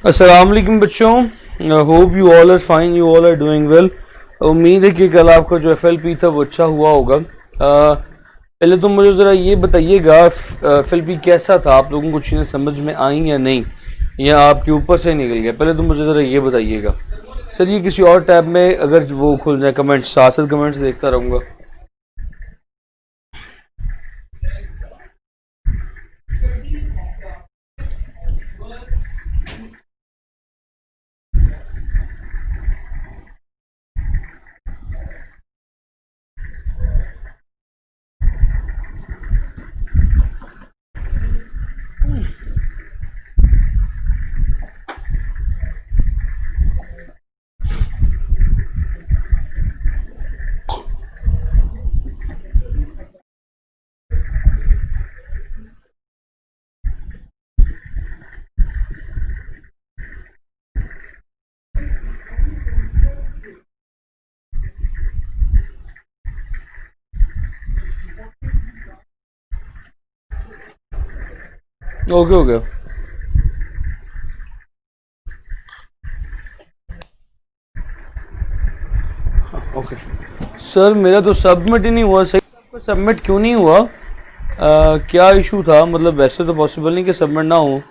अस्सलाम वालेकुम बच्चों, hope you all are fine, you all are doing well. उम्मीद है कि कल आपका जो FLP था वो अच्छा हुआ होगा। पहले तो मुझे ज़रा ये बताइएगा FLP कैसा था, आप लोगों को चीज़ें समझ में आई या नहीं, या आपके ऊपर से निकल गया। पहले तो मुझे ज़रा ये बताइएगा। सर ये किसी और टैब में अगर वो खुल जाए, कमेंट्स, साथ साथ कमेंट्स देखता रहूँगा। ओके हो गया। ओके सर, मेरा तो सबमिट ही नहीं हुआ। सही, आपका सबमिट क्यों नहीं हुआ? क्या इशू था? मतलब वैसे तो पॉसिबल नहीं कि सबमिट ना हो।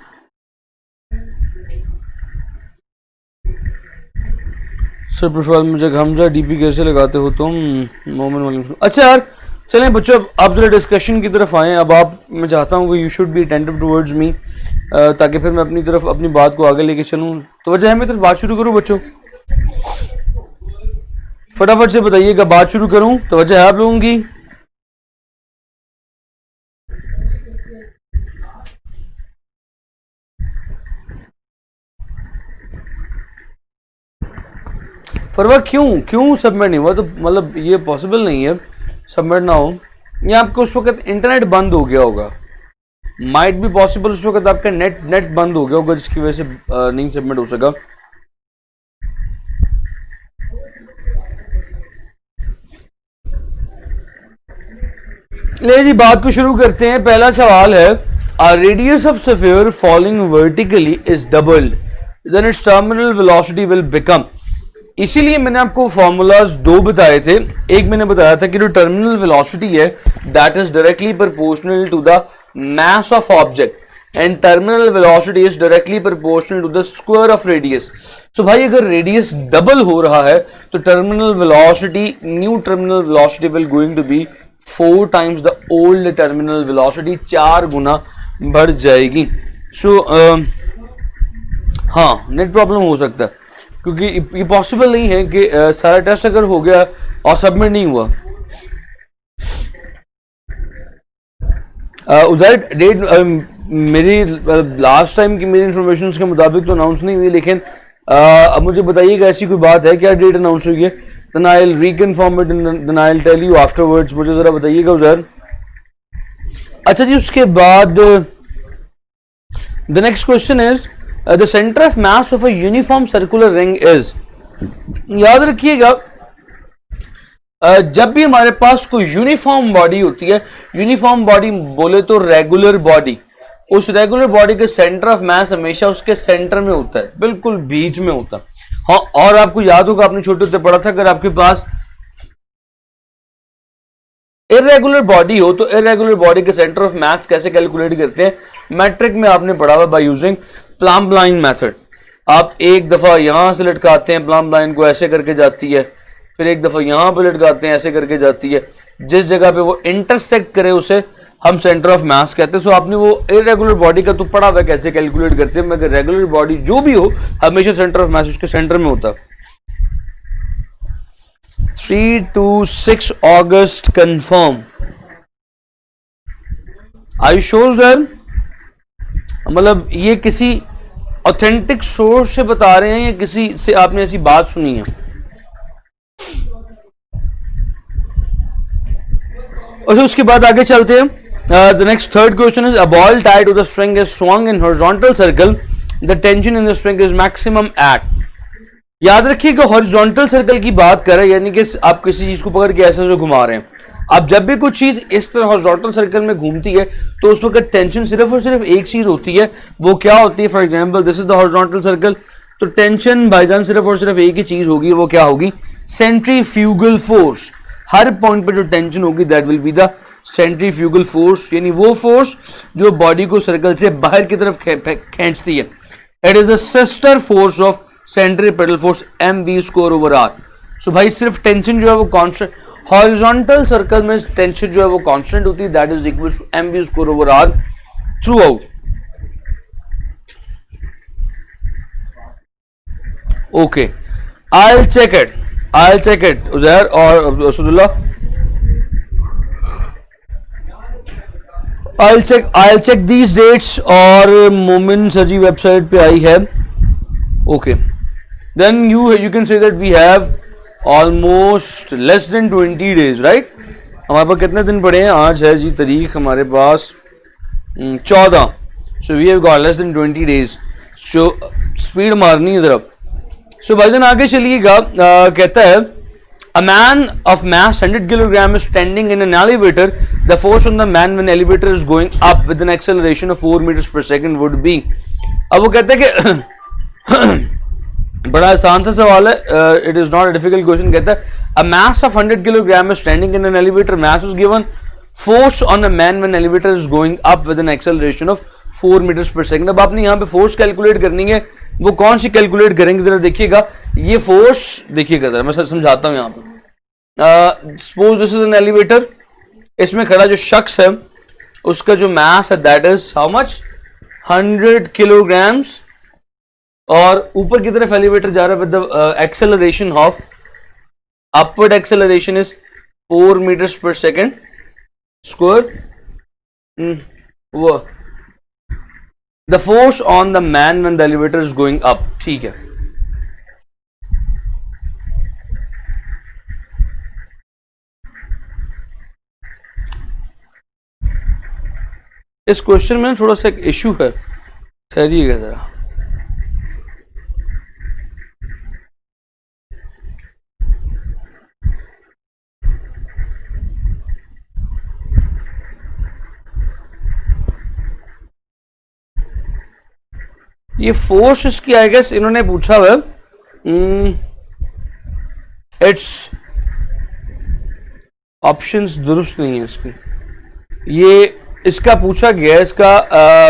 सर प्रोफाइल मुझे हमजा DP कैसे लगाते हो तुम? मोमिन वालेकुम। अच्छा यार, चलें बच्चों, अब आप जरा डिस्कशन की तरफ आएँ। अब आप, मैं चाहता हूँ कि you should be attentive towards me, ताकि फिर मैं अपनी तरफ अपनी बात को आगे लेके चलूँ। तो वजह है मैं तरफ बात शुरू करूँ बच्चों? फटाफट से बताइएगा, बात शुरू करूँ? तो वजह है आप लोगों की? फरवा क्यों क्यों सबमिट नहीं हुआ? तो मतलब ये पॉसिबल नहीं है सबमिट ना हो, या आपको उस वक्त इंटरनेट बंद हो गया होगा। माइट बी पॉसिबल उस वक्त आपका नेट बंद हो गया होगा, जिसकी वजह से नहीं सबमिट हो सका। ले जी, बात को शुरू करते हैं। पहला सवाल है, a radius of sphere falling vertically is doubled, then its terminal velocity will become। इसीलिए मैंने आपको फॉर्मूलाज दो बताए थे। एक मैंने बताया था कि जो टर्मिनल वेलोसिटी है that is directly proportional to the mass of object, and terminal velocity is directly proportional to the square of radius. So भाई, अगर रेडियस डबल हो रहा है तो terminal velocity, new terminal velocity will going to be 4 times the old terminal velocity, 4 गुना बढ़ जाएगी। सो हाँ, नेट प्रॉब्लम हो सकता है, क्योंकि ये पॉसिबल नहीं है कि सारा टेस्ट अगर हो गया और सबमिट नहीं हुआ। उज़ैर डेट मेरी लास्ट टाइम की मेरी इंफॉर्मेशन के मुताबिक तो अनाउंस नहीं हुई, लेकिन अब मुझे बताइएगा ऐसी कोई बात है क्या? डेट अनाउंस हुई है? Then I will reconfirm it, then I will tell you afterwards. मुझे जरा बताइएगा उज़ैर। अच्छा जी, उसके बाद the next question is the centre of mass of a uniform circular ring is. याद रखिएगा, जब भी हमारे पास कोई यूनिफॉर्म बॉडी होती है, यूनिफॉर्म बॉडी बोले तो रेगुलर बॉडी, उस रेगुलर बॉडी के सेंटर ऑफ मास हमेशा उसके सेंटर में होता है, बिल्कुल बीच में होता है। हाँ, और आपको याद होगा, आपने छोटे होते पढ़ा था, अगर आपके पास इरेगुलर बॉडी हो तो इरेगुलर बॉडी के सेंटर ऑफ मास कैसे कैलकुलेट करते हैं? मैट्रिक में आपने पढ़ा हुआ, by using plumb line method. आप एक दफा यहां से लटकाते हैं प्लम्ब लाइन को, ऐसे करके जाती है, फिर एक दफा यहां पे लटकाते हैं, ऐसे करके जाती है। जिस जगह पे वो इंटरसेक्ट करे उसे हम सेंटर ऑफ मास कहते हैं। सो आपने वो इरेगुलर बॉडी का तो पढ़ा हुआ कैसे कैलकुलेट करते हैं, मगर रेगुलर बॉडी जो भी हो हमेशा सेंटर ऑफ मास उसके सेंटर में होता। 3 to 6 August confirm। I sure sir? मतलब ये किसी ऑथेंटिक सोर्स से बता रहे हैं या किसी से आपने ऐसी बात सुनी है? और उसके बाद आगे चलते हैं। The next third question is, a ball tied to the string is swung in horizontal circle, the tension in the string is maximum at। याद रखिएगा, हॉरिजॉन्टल सर्कल की बात कर रहे हैं, यानी कि आप किसी चीज को पकड़ के ऐसे जो घुमा रहे हैं। अब जब भी कुछ चीज इस तरह हॉरिजॉन्टल सर्कल में घूमती है तो उस वक्त टेंशन सिर्फ और सिर्फ एक चीज होती है, वो क्या होती है? For example this is the horizontal circle, तो टेंशन भाईजान सिर्फ और सिर्फ एक ही चीज होगी, वो क्या होगी? Centrifugal force. हर पॉइंट पे जो टेंशन होगी that will be the centrifugal force, यानी वो फोर्स जो बॉडी को सर्कल से बाहर की तरफ खींचती है। It is the sister force of centripetal force mv square over r। So भाई सिर्फ टेंशन जो है वो कांस्टेंट, हॉरिजॉन्टल सर्कल में टेंशन जो है वो कांस्टेंट होती है, that is equal to mv square over r throughout. Okay, I'll check it Uzair और Asadullah, I'll check these dates और मोमिन सर जी वेबसाइट पे आई है। Okay, then you can say that we have almost less than 20 days, right? हमारे पास कितने दिन पड़े हैं? आज है जी तारीख हमारे पास 14, so we have got less than 20 days, so speed मारनी है जरा। सो भाईजान आगे चलिएगा, कहता है a man of mass 100 kilogram is standing in an elevator. The force on the man when elevator is going up with an acceleration of 4 meters per second would be। अब वो कहता है कि बड़ा आसान सा सवाल है, it is not a difficult question। कहता है a mass of 100 kilogram is standing in an elevator. Mass is given, force on a man when elevator is going up with an acceleration of 4 meters per second। अब आपने यहाँ पे force calculate करनी है, वो कौन सी कैलकुलेट करेंगे जरा देखिएगा। ये फोर्स देखिएगा जरा, मैं सर समझाता हूँ यहाँ पे। Suppose this is an elevator, इसमें खड़ा जो शख्स है उसका जो मास है that is how much? 100 kilograms, और ऊपर की तरफ एलिवेटर जा रहा है with the acceleration of, upward acceleration is 4 metres पर सेकेंड स्क्वायर। वो the force on the man when the elevator is going up, ठीक है। इस क्वेश्चन में थोड़ा सा एक इशू है, ठहरिएगा जरा। ये फोर्स इसकी आई गेस इन्होंने पूछा हुआ, इट्स ऑप्शंस दुरुस्त नहीं है इसकी, ये इसका पूछा गया, इसका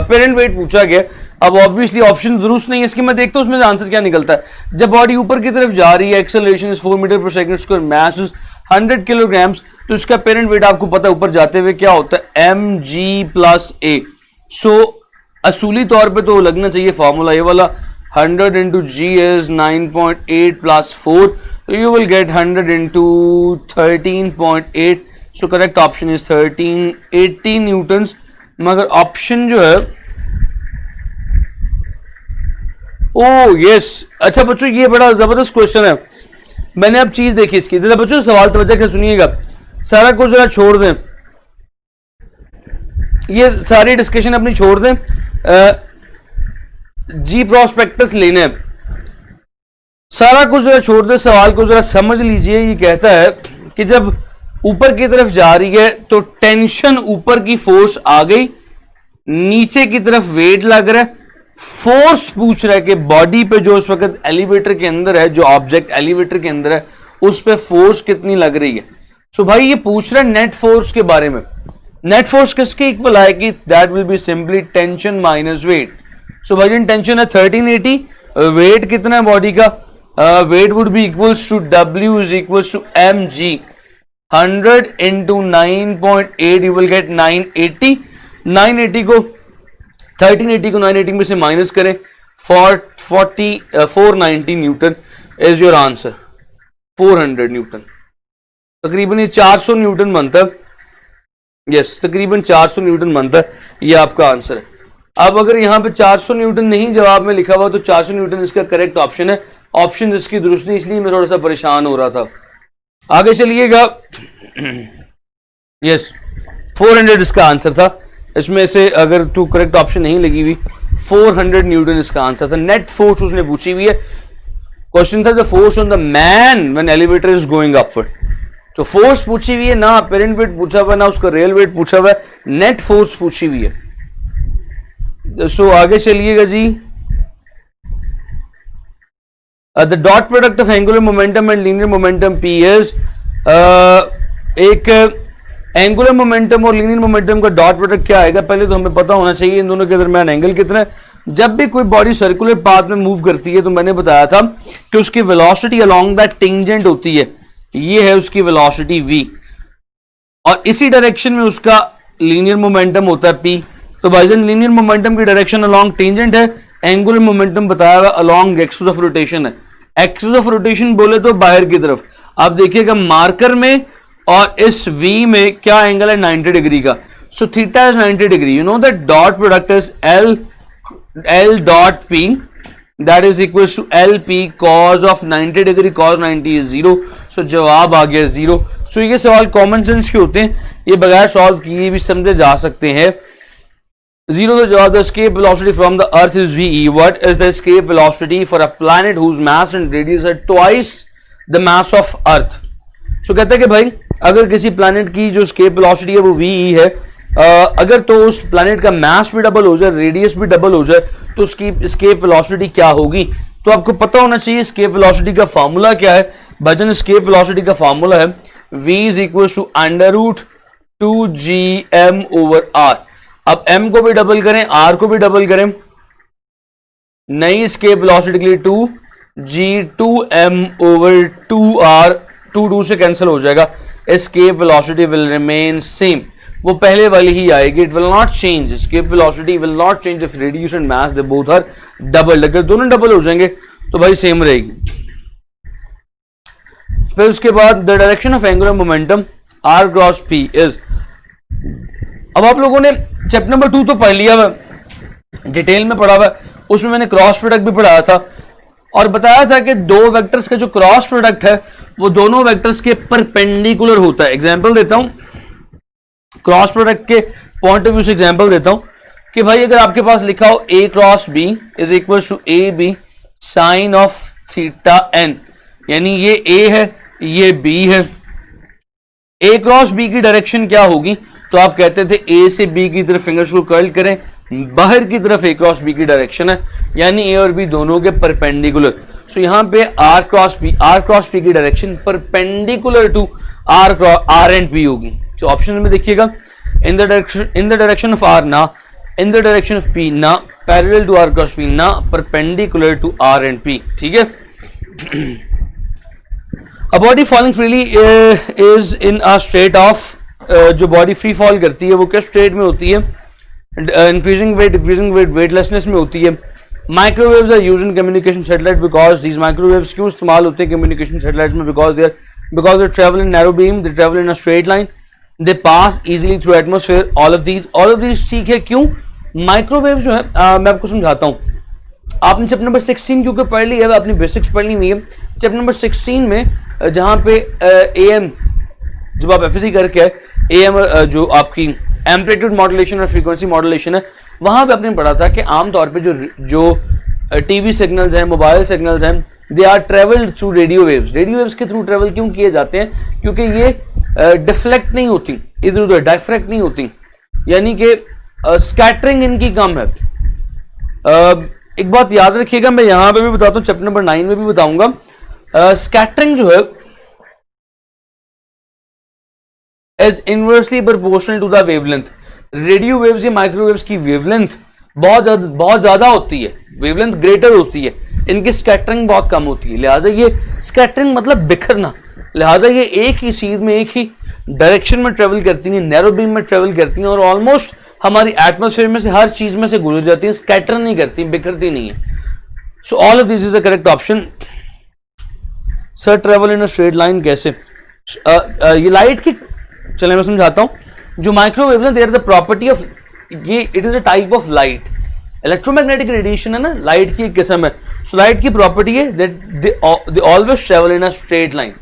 पेरेंट वेट पूछा गया। अब ऑब्वियसली ऑप्शन दुरुस्त नहीं है इसकी, मैं देखता हूँ उसमें आंसर क्या निकलता है। जब बॉडी ऊपर की तरफ जा रही है, एक्सेलरेशन इज 4 मीटर पर second square, mass is 100 kilograms, तो इसका पेरेंट वेट आपको पता है ऊपर जाते हुए क्या होता है? mg+a। सो असूली तौर पे तो लगना चाहिए फॉर्मूला ये वाला, 100 इंटू जी इज 9.8 प्लस 4, तो you will gate 100 into 13.8। So correct option is 18 Newton's. मगर ऑप्शन जो है, ओ यस, अच्छा बच्चों ये बड़ा जबरदस्त क्वेश्चन है। मैंने अब चीज देखी इसकी, जरा बच्चों सवाल तवज्जो के सुनिएगा, सारा कुछ जरा छोड़ दें, ये सारी डिस्कशन अपनी छोड़ दें, जी प्रोस्पेक्टस लेने, सारा कुछ जरा छोड़ दें, सवाल को जरा समझ लीजिए। ये कहता है कि जब ऊपर की तरफ जा रही है तो टेंशन ऊपर की फोर्स आ गई, नीचे की तरफ वेट लग रहा है, फोर्स पूछ रहा है कि बॉडी पे जो उस वक्त एलिवेटर के अंदर है, जो ऑब्जेक्ट एलिवेटर के अंदर है उस पे फोर्स कितनी लग रही है। सो भाई ये पूछ रहा है नेट फोर्स के बारे में। नेट फोर्स किसके इक्वल आएगी? That will be simply tension minus weight. So भाई टेंशन है 1380, वेट कितना है बॉडी का? Weight would be equals to W is equals to mg, 100 into 9.8 you will get 980। 980 को 1380 को 980 में से माइनस करें, 490 Newton is your answer. 400 Newton, तकरीबन ये 400 न्यूटन बनता है। यस, तकरीबन 400 न्यूटन बनता है, ये आपका आंसर है। अब अगर यहाँ पे 400 न्यूटन नहीं जवाब में लिखा हुआ तो 400 न्यूटन इसका करेक्ट ऑप्शन है। ऑप्शन इसकी दुरुस्त नहीं, इसलिए मैं थोड़ा सा परेशान हो रहा था। आगे चलिएगा। यस, 400 इसका आंसर था। इसमें से अगर टू करेक्ट ऑप्शन नहीं लगी हुई, 400 न्यूटन इसका आंसर था। नेट फोर्स उसने पूछी हुई है। क्वेश्चन था the force on the man when elevator is going upward. तो फोर्स पूछी हुई है, ना अपेरेंट वेट पूछा हुआ है, ना उसका रियल वेट पूछा हुआ है, नेट फोर्स पूछी हुई है। सो आगे चलिएगा जी। The dot product of angular momentum and linear momentum P is, एक एंगुलर मोमेंटम और लीनियर मोमेंटम का डॉट प्रोडक्ट क्या आएगा, पहले तो हमें पता होना चाहिए इन दोनों के दरमियान एंगल कितना है। जब भी कोई बॉडी सर्कुलर पाथ में मूव करती है तो मैंने बताया था कि उसकी वेलोसिटी अलोंग दैट टेंजेंट होती है, ये है उसकी वेलोसिटी v, और इसी डायरेक्शन में उसका लीनियर मोमेंटम होता है p। तो भाईजान लीनियर मोमेंटम की डायरेक्शन अलोंग टेंजेंट है, एंगुलर मोमेंटम बताया हुआ अलोंग एक्सिस ऑफ रोटेशन है। एक्सिस ऑफ रोटेशन बोले तो बाहर की तरफ। आप देखिएगा मार्कर में और इस v में क्या एंगल है, 90 डिग्री का। So theta is 90 degree. You know that dot product is L dot P, that is equals to LP cos of 90 degree, cos 90 is 0, so जवाब आ गया 0। सो ये सवाल कॉमन सेंस के होते हैं, ये बगैर सॉल्व किए भी समझे जा सकते हैं। 0 का जवाब, the escape velocity from the earth is VE। What is the escape velocity for a planet whose mass and radius are twice the mass of earth. So कहते हैं कि भाई अगर किसी प्लैनेट की जो एस्केप वेलोसिटी है वो VE है, अगर तो उस प्लैनेट का मास भी डबल हो जाए, रेडियस भी डबल हो जाए, तो उसकी एस्केप वेलोसिटी क्या होगी। तो आपको पता होना चाहिए एस्केप वेलोसिटी का फार्मूला क्या है। भजन एस्केप वेलोसिटी का फार्मूला है v is equal to √2gm over r। अब m को भी डबल करें, r को भी डबल करें, नई एस्केप वेलोसिटी के लिए 2g2m ओवर 2r, 2 से कैंसिल हो जाएगा। Escape velocity will remain same, वो पहले वाली ही आएगी। It will not change, escape velocity will not change if radius and mass they both are double. अगर दोनों डबल हो जाएंगे तो भाई सेम रहेगी। फिर उसके बाद the direction of angular momentum r cross p is. अब आप लोगों ने चैप्टर नंबर 2 तो पढ़ लिया हुआ, डिटेल में पढ़ा हुआ, उसमें मैंने क्रॉस प्रोडक्ट भी पढ़ाया था और बताया था कि दो वेक्टर्स का जो क्रॉस प्रोडक्ट है वो दोनों वेक्टर्स के परपेंडिकुलर होता है। एग्जाम्पल देता हूं, क्रॉस प्रोडक्ट के पॉइंट ऑफ व्यू से एग्जांपल देता हूं कि भाई अगर आपके पास लिखा हो a cross b is equal to a b sine of theta n, यानी ये a है ये b है। a क्रॉस b की डायरेक्शन क्या होगी, तो आप कहते थे a से b की तरफ फिंगर्स को कर्ल करें, बाहर की तरफ a क्रॉस b की डायरेक्शन है, यानी a और b दोनों के परपेंडिकुलर। सो यहां पे r क्रॉस p की direction perpendicular to r and p होगी। तो ऑप्शन में देखिएगा, in the direction of r ना, in the direction of p ना, parallel to r cross p ना, perpendicular to r and p। ठीक है। A body falling freely is in a state of, जो बॉडी फ्री फॉल करती है वो किस स्टेट में होती है, increasing weight, decreasing weight, weightlessness में होती है। Microwaves are used in communication satellite because these microwaves क्यों इस्तेमाल होते हैं कम्युनिकेशन सैटेलाइट्स में, because they travel in narrow beam, they travel in a straight line, they pass easily through atmosphere. All of these ठीक है। क्यों microwave जो है, मैं आपको समझाता हूं। आपने चैप्टर नंबर 16 क्योंकि पढ़ ली है, अपनी बेसिक्स पढ़ ली हुई है। चैप्टर नंबर 16 में जहां पे AM, जब आप FEC करके AM जो आपकी एम्पलीट्यूड मॉड्यूलेशन और फ्रीक्वेंसी मॉड्यूलेशन है, वहां पे आपने पढ़ा था कि आमतौर पे जो टीवी सिग्नल्स हैं, मोबाइल सिग्नल्स हैं, they are travelled through radio waves. Radio waves के थ्रू ट्रेवल क्यों किए जाते हैं, क्योंकि ये डिफ्लेक्ट नहीं होती, इधर उधर डायफ्रैक्ट नहीं होती, यानी कि स्कैटरिंग इनकी कम है। एक बात याद रखिएगा, मैं यहां पे भी बताता हूं, चैप्टर नंबर 9 में भी बताऊंगा। स्कैटरिंग जो है is inversely proportional to the wavelength. Radio waves या माइक्रोवेव्स की वेवलेंथ बहुत ज्यादा होती है, वेवलेंथ ग्रेटर होती है, इनकी स्कैटरिंग बहुत कम होती है। लिहाजा ये स्कैटरिंग मतलब बिखरना, लिहाजा ये एक ही चीज में एक ही डायरेक्शन में ट्रेवल करती हैं, नैरो बीम में ट्रेवल करती हैं और ऑलमोस्ट हमारी एटमॉस्फेयर में से हर चीज में से गुजर जाती हैं, स्कैटर नहीं करती, बिखरती नहीं है। So all of this is the correct option. Sir travel in a straight line कैसे, ये लाइट की, चले मैं समझाता हूं। जो माइक्रोवेव्स हैं, they are the property of, ये it is a type of light, electromagnetic radiation है ना, लाइट की एक किस्म है। सो लाइट की प्रॉपर्टी है that they always travel in a straight line,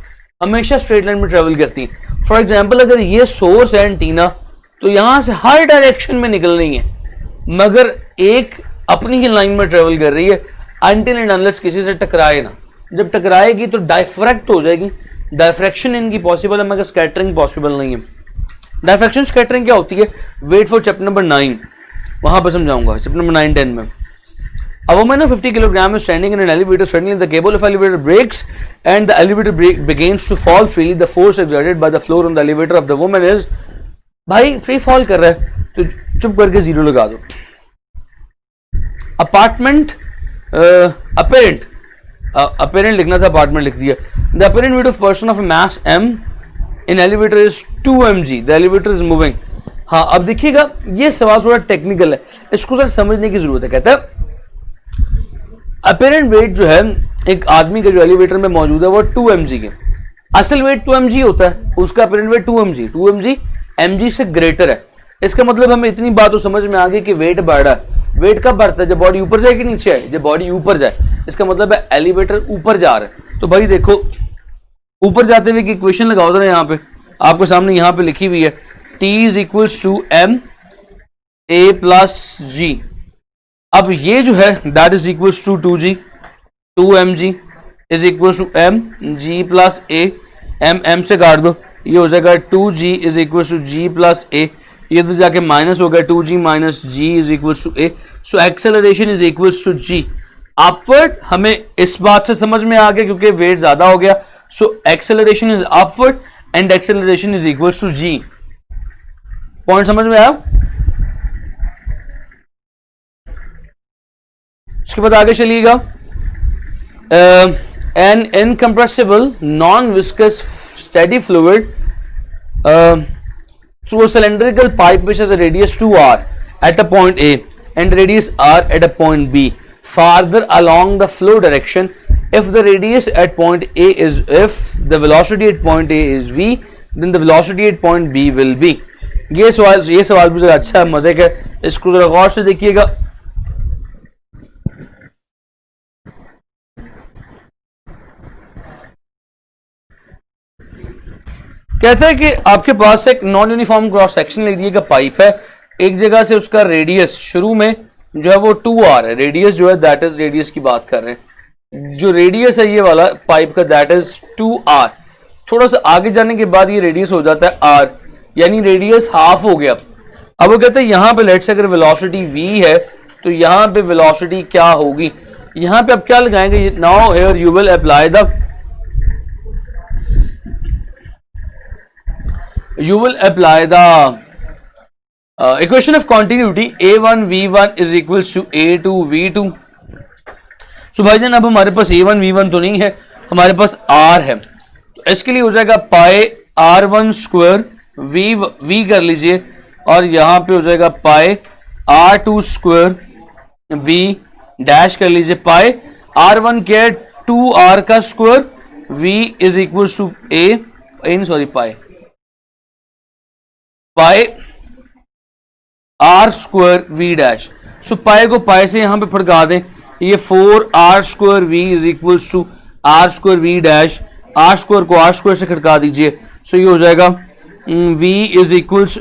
हमेशा स्ट्रेट लाइन में ट्रेवल करती है। फॉर एग्जाम्पल अगर ये सोर्स है एंटीना, तो यहां से हर डायरेक्शन में निकल रही है, मगर एक अपनी ही लाइन में ट्रेवल कर रही है, अनटिल एंड अनलेस किसी से टकराए ना। जब टकराएगी तो डायफ्रैक्ट हो जाएगी, डायफ्रैक्शन इनकी पॉसिबल है मगर स्कैटरिंग पॉसिबल नहीं है। डायफ्रैक्शन स्कैटरिंग क्या होती है, वेट फॉर चैप्टर नंबर 9, वहां पर समझाऊंगा चैप्टर नंबर 9 10 में। A woman of 50 kg is standing in an elevator. Suddenly, the cable of elevator breaks and the elevator begins to fall freely. The force exerted by the floor on the elevator of the woman is, भाई free fall कर रहा है तो चुप करके zero लगा दो। Apartment apparent लिखना था, अपार्टमेंट लिख दिया। The apparent weight of person of mass m in elevator is 2 mg, the elevator is moving. हाँ अब देखिएगा ये सवाल थोड़ा टेक्निकल है, इसको सर समझने की जरूरत है। कहता है अपेरेंट वेट जो है एक आदमी का जो एलिवेटर में मौजूद है वो 2 mg के, असल वेट 2 mg होता है, उसका अपेरेंट वेट 2 mg mg से ग्रेटर है। इसका मतलब हमें इतनी बात तो समझ में आ गई कि वेट बढ़ रहा है। वेट कब बढ़ता है, जब बॉडी ऊपर जाए कि नीचे आए, जब बॉडी ऊपर जाए, इसका मतलब है एलिवेटर ऊपर जा रहा है। तो भाई देखो ऊपर जाते हुए की इक्वेशन लगाओ जरा, यहाँ पे आपके सामने यहाँ पे लिखी हुई है T is equals to m a plus g। अब ये जो है that is equals to 2g, 2 mg is equals to m g plus a, m से काट दो, ये हो जाएगा 2g is equals to g plus a, ये तो जाके माइनस हो गया 2g minus g is equals to a। So acceleration is equals to g। Upward हमें इस बात से समझ में आ गया क्योंकि वेट ज्यादा हो गया, so acceleration is upward and acceleration is equals to g। Point समझ में आया? उसके बाद आगे चलिएगा, an incompressible non viscous steady fluid through a cylindrical pipe which has a radius 2r at a point A and radius r at a point B farther along the flow direction. If the radius at point A is, if the velocity at point A is v, then the velocity at point B will be। ये सवाल भी जरा अच्छा है, मजे का, इसको जरा गौर से देखिएगा। कहता है कि आपके पास एक नॉन यूनिफॉर्म क्रॉस सेक्शन ले दिएगा पाइप है, एक जगह से उसका रेडियस शुरू में जो है वो 2r है, रेडियस जो है दैट इज, रेडियस की बात कर रहे हैं, जो रेडियस है ये वाला पाइप का दैट इज 2r। थोड़ा सा आगे जाने के बाद ये रेडियस हो जाता है r, यानी रेडियस हाफ हो गया। अब वो कहते हैं यहाँ पे लेट्स से अगर वेलोसिटी v है तो यहाँ पे वेलोसिटी क्या होगी, यहाँ पे अब क्या लगाएंगे, now here you will apply the you will apply the equation of continuity a1 v1 is equals to a2 v2। सो भाईजान अब हमारे पास a1 v1 तो नहीं है, हमारे पास r है, तो इसके लिए हो जाएगा पाई r1 स्क्वायर v कर लीजिए और यहाँ पे हो जाएगा पाई r2 स्क्वायर v डैश कर लीजिए, पाई r1 क्या है 2r का square, v is equals to pi R square V dash. So pi को पाई से यहां पे फड़का दें, ये 4r square v is equals to r square v dash, r square को r स्क्वायर से खड़का दीजिए, सो ये हो जाएगा v is equals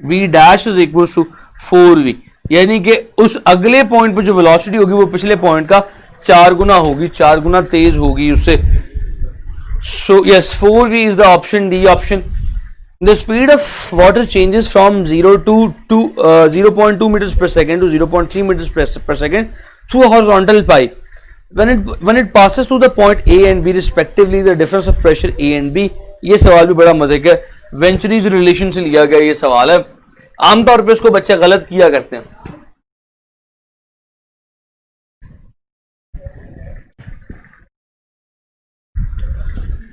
v dash is equals to 4v, यानी कि उस अगले पॉइंट पे जो वेलोसिटी होगी वो पिछले पॉइंट का 4 गुना होगी, 4 गुना तेज होगी उससे। So yes 4v is the option D option. The speed of water changes from 0.2 meters per second to 0.3 meters per second through a horizontal pipe. When it passes through the point A and B respectively, the difference of pressure A and B। ये सवाल भी बड़ा मजे का, वेंचुरीज relation से लिया गया ये सवाल है, आमतौर पे इसको बच्चे गलत किया करते हैं।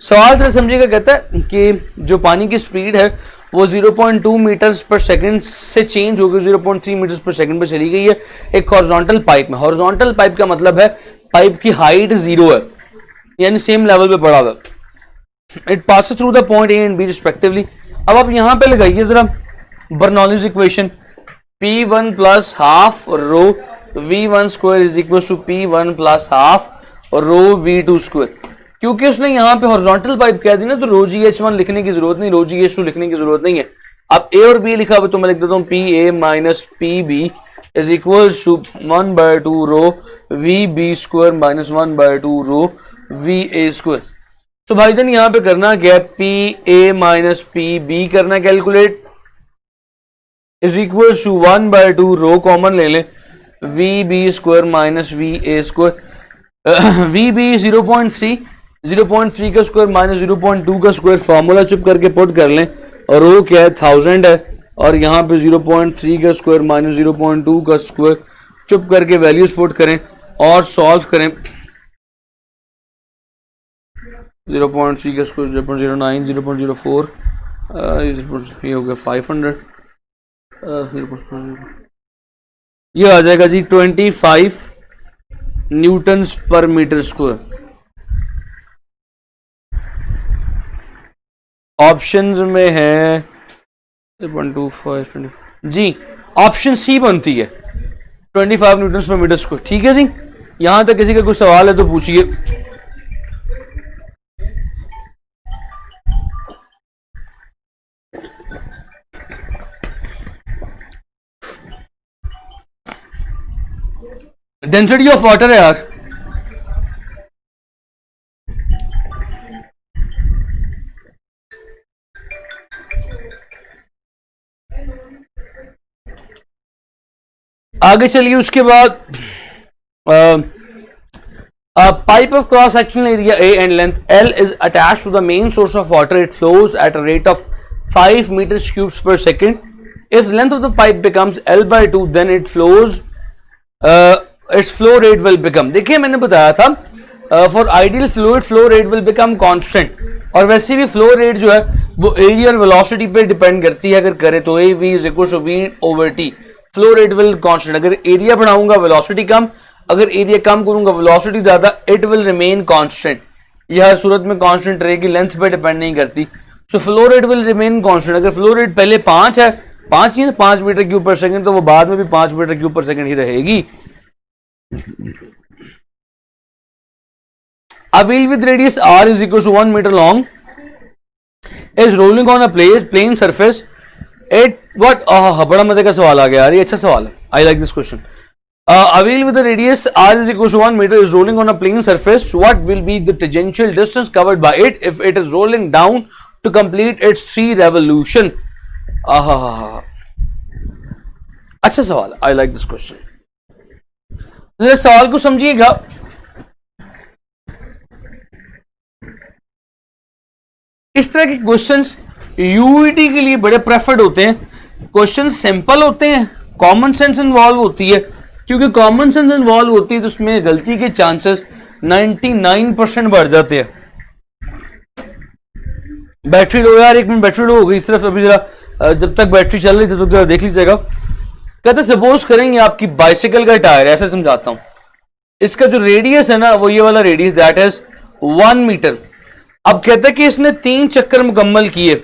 सवाल तरह समझिएगा, कहता है कि जो पानी की स्पीड है वो 0.2 मीटर्स पर सेकंड से चेंज होकर 0.3 मीटर्स पर सेकंड पर चली गई है एक हॉरिजॉन्टल पाइप में। हॉरिजॉन्टल पाइप का मतलब है पाइप की हाइट 0 है, यानी सेम लेवल पे पड़ा हुआ है। It passes through the point A and B respectively. अब आप यहां पे लगाइए जरा Bernoulli's equation, P1 plus half rho V1 square is equal to P1 plus half rho V2 square. क्योंकि उसने यहाँ पे हॉरिजॉन्टल पाइप कह दी ना, तो रो GH1 लिखने की जरूरत नहीं, रो GH2 लिखने की जरूरत नहीं है। अब ए और बी लिखा हुआ तो मैं लिख देता हूँ PA minus PB is equal to 1/2 rho VB square minus 1/2 rho VA square. तो भाईजान यहां पे करना क्या है, P A minus P B करना calculate, is equal to 1/2 rho common ले लें, V B square minus V A square, V B 0.3 का स्क्वायर माइनस 0.2 का स्क्वायर, फॉर्मूला चुप करके पुट कर लें, और रो क्या है 1000 है, और यहाँ पे 0.3 का स्क्वायर माइनस 0.2 का स्क्वायर चुप करके वैल्यूज पुट करें और सॉल्व करें। 0.3 का स्क्वायर 0.09, 0.04, ये हो गया 500, ये आ जाएगा जी 25 न्यूटन्स पर मीटर स्क्वायर। ऑप्शंस में है 125 जी, ऑप्शन सी बनती है 25 न्यूटन पर मीटर स्क्वायर। ठीक है जी, यहां तक किसी का कोई सवाल है तो पूछिए। डेंसिटी ऑफ वाटर है यार, आगे चलिए। उसके बाद pipe of cross sectional area A and length L is attached to the main source of water. It flows at a rate of 5 meters cubes per second. If the length of the pipe becomes L/2, then it flows its flow rate will become, देखिए मैंने बताया था for ideal fluid flow rate will become constant, और वैसे भी flow rate जो है वो एरिया और वेलोसिटी पे डिपेंड करती है। अगर करे तो A V is equal to V over T, flow rate will constant. अगर एरिया बढ़ाऊंगा वेलोसिटी कम, अगर एरिया कम करूंगा वेलोसिटी ज्यादा, इट विल रिमेन कांस्टेंट। यह हर सूरत में कांस्टेंट रहेगी, लेंथ पे डिपेंड नहीं करती। So flow rate will remain constant. अगर फ्लो रेट पहले 5 है, 5 ही 5 मीटर क्यूब पर सेकंड, तो वो बाद में भी 5 मीटर क्यूब पर सेकंड ही रहेगी। A wheel with radius r is equal to 1 meter long is rolling on a plane surface at what? बड़ा मजे का सवाल आ गया यार, ये अच्छा सवाल है। I like this question. A wheel with a radius r is equal to 1 meter is rolling on a plane surface. What will be the tangential distance covered by it if it is rolling down to complete its 3 revolution? अच्छा सवाल, I like this question. जरा सवाल को समझिएगा। इस तरह के questions UET के लिए बड़े प्रेफर्ड होते हैं। क्वेश्चन सिंपल होते हैं, कॉमन सेंस इन्वॉल्व होती है, क्योंकि कॉमन सेंस इन्वॉल्व होती है तो उसमें गलती के चांसेस 99% बढ़ जाते हैं। बैटरी लो यार, 1 मिनट बैटरी लो हो गई इस तरफ, अभी जरा जब तक बैटरी चल रही थी तो जरा देख लीजिएगा। कहते सपोज करेंगे आपकी बाइसिकल का टायर, ऐसे समझाता हूं, इसका जो रेडियस है ना वो ये वाला रेडियस, दैट इज 1 मीटर। अब कहता है कि इसने 3 चक्कर मुकम्मल किए,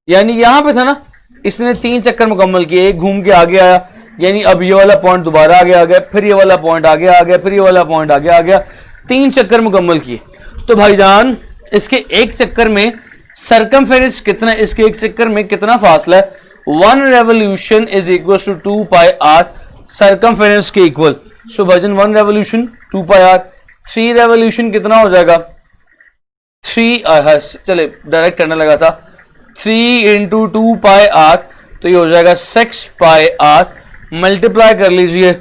यानी यहां पे था ना, इसने 3 चक्कर मुकम्मल किए, एक घूम के आगे आया, यानी अब ये वाला पॉइंट दोबारा आगे आ गया, फिर ये वाला पॉइंट आगे आ गया, फिर ये वाला पॉइंट आगे आ गया, 3 चक्कर मुकम्मल किए। तो भाईजान इसके एक चक्कर में सरकमफेरेंस कितना, इसके एक चक्कर में कितना फासला है? 1 revolution is equal to 2 pi R, circumference के इक्वल। सो भाईजान 1 रेवोल्यूशन 2 पाई आर, 3 रेवोल्यूशन कितना हो जाएगा? 3 चले डायरेक्ट करने लगा था, 3 इंटू 2 पाई आर, तो ये हो जाएगा 6 पाई आर। मल्टीप्लाई कर लीजिए,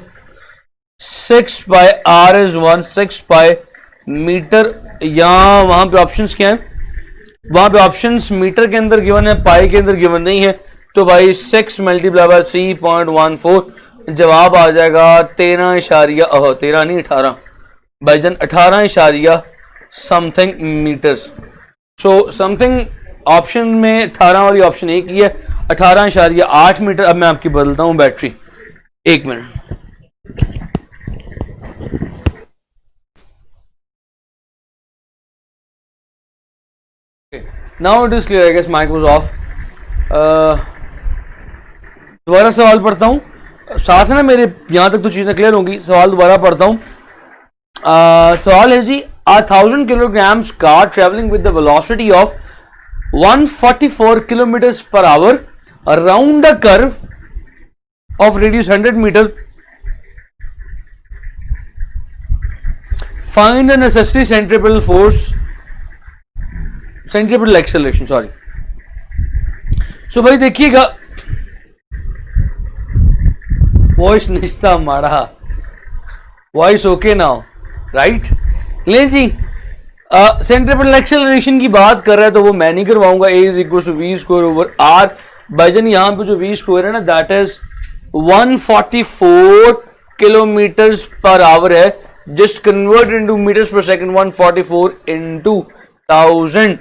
6 पाई आर इज 1, 6 पाई मीटर। यहां वहां पे ऑप्शंस क्या है? वहां पे ऑप्शंस मीटर के अंदर गिवन है, पाई के अंदर गिवन नहीं है, तो भाई 6 मल्टीप्लाई बाय 3.14, जवाब आ जाएगा 13 नहीं 18 भाईजान, 18 something metres. So something option में 18 वाली ऑप्शन एक ही है, 18.8 मीटर। अब मैं आपकी बदलता हूं battery, 1 minute. Now it is clear, I guess mic was off. दोबारा सवाल पढ़ता हूं, साथ ना मेरे यहां तक तो चीजें क्लियर होंगी। सवाल दोबारा पढ़ता हूं। सवाल है जी, 1000 kilograms car traveling with the velocity of 144 kilometers per hour around a curve of radius 100 meter. Find the necessary centripetal force centripetal acceleration, sorry. So भाई देखिएगा, वॉइस निश्ता मारा, वॉइस ओके नाउ, राइट। ले जी, सेंट्रीपिटल एक्सेलरेशन की बात कर रहा है तो वो मैं नहीं करवाऊंगा। A is equal to V square over R. भाईजान यहाँ पे जो वी स्क्वायर है ना, that is 144 kilometres per hour है। Just convert into metres per second, 144 into 1000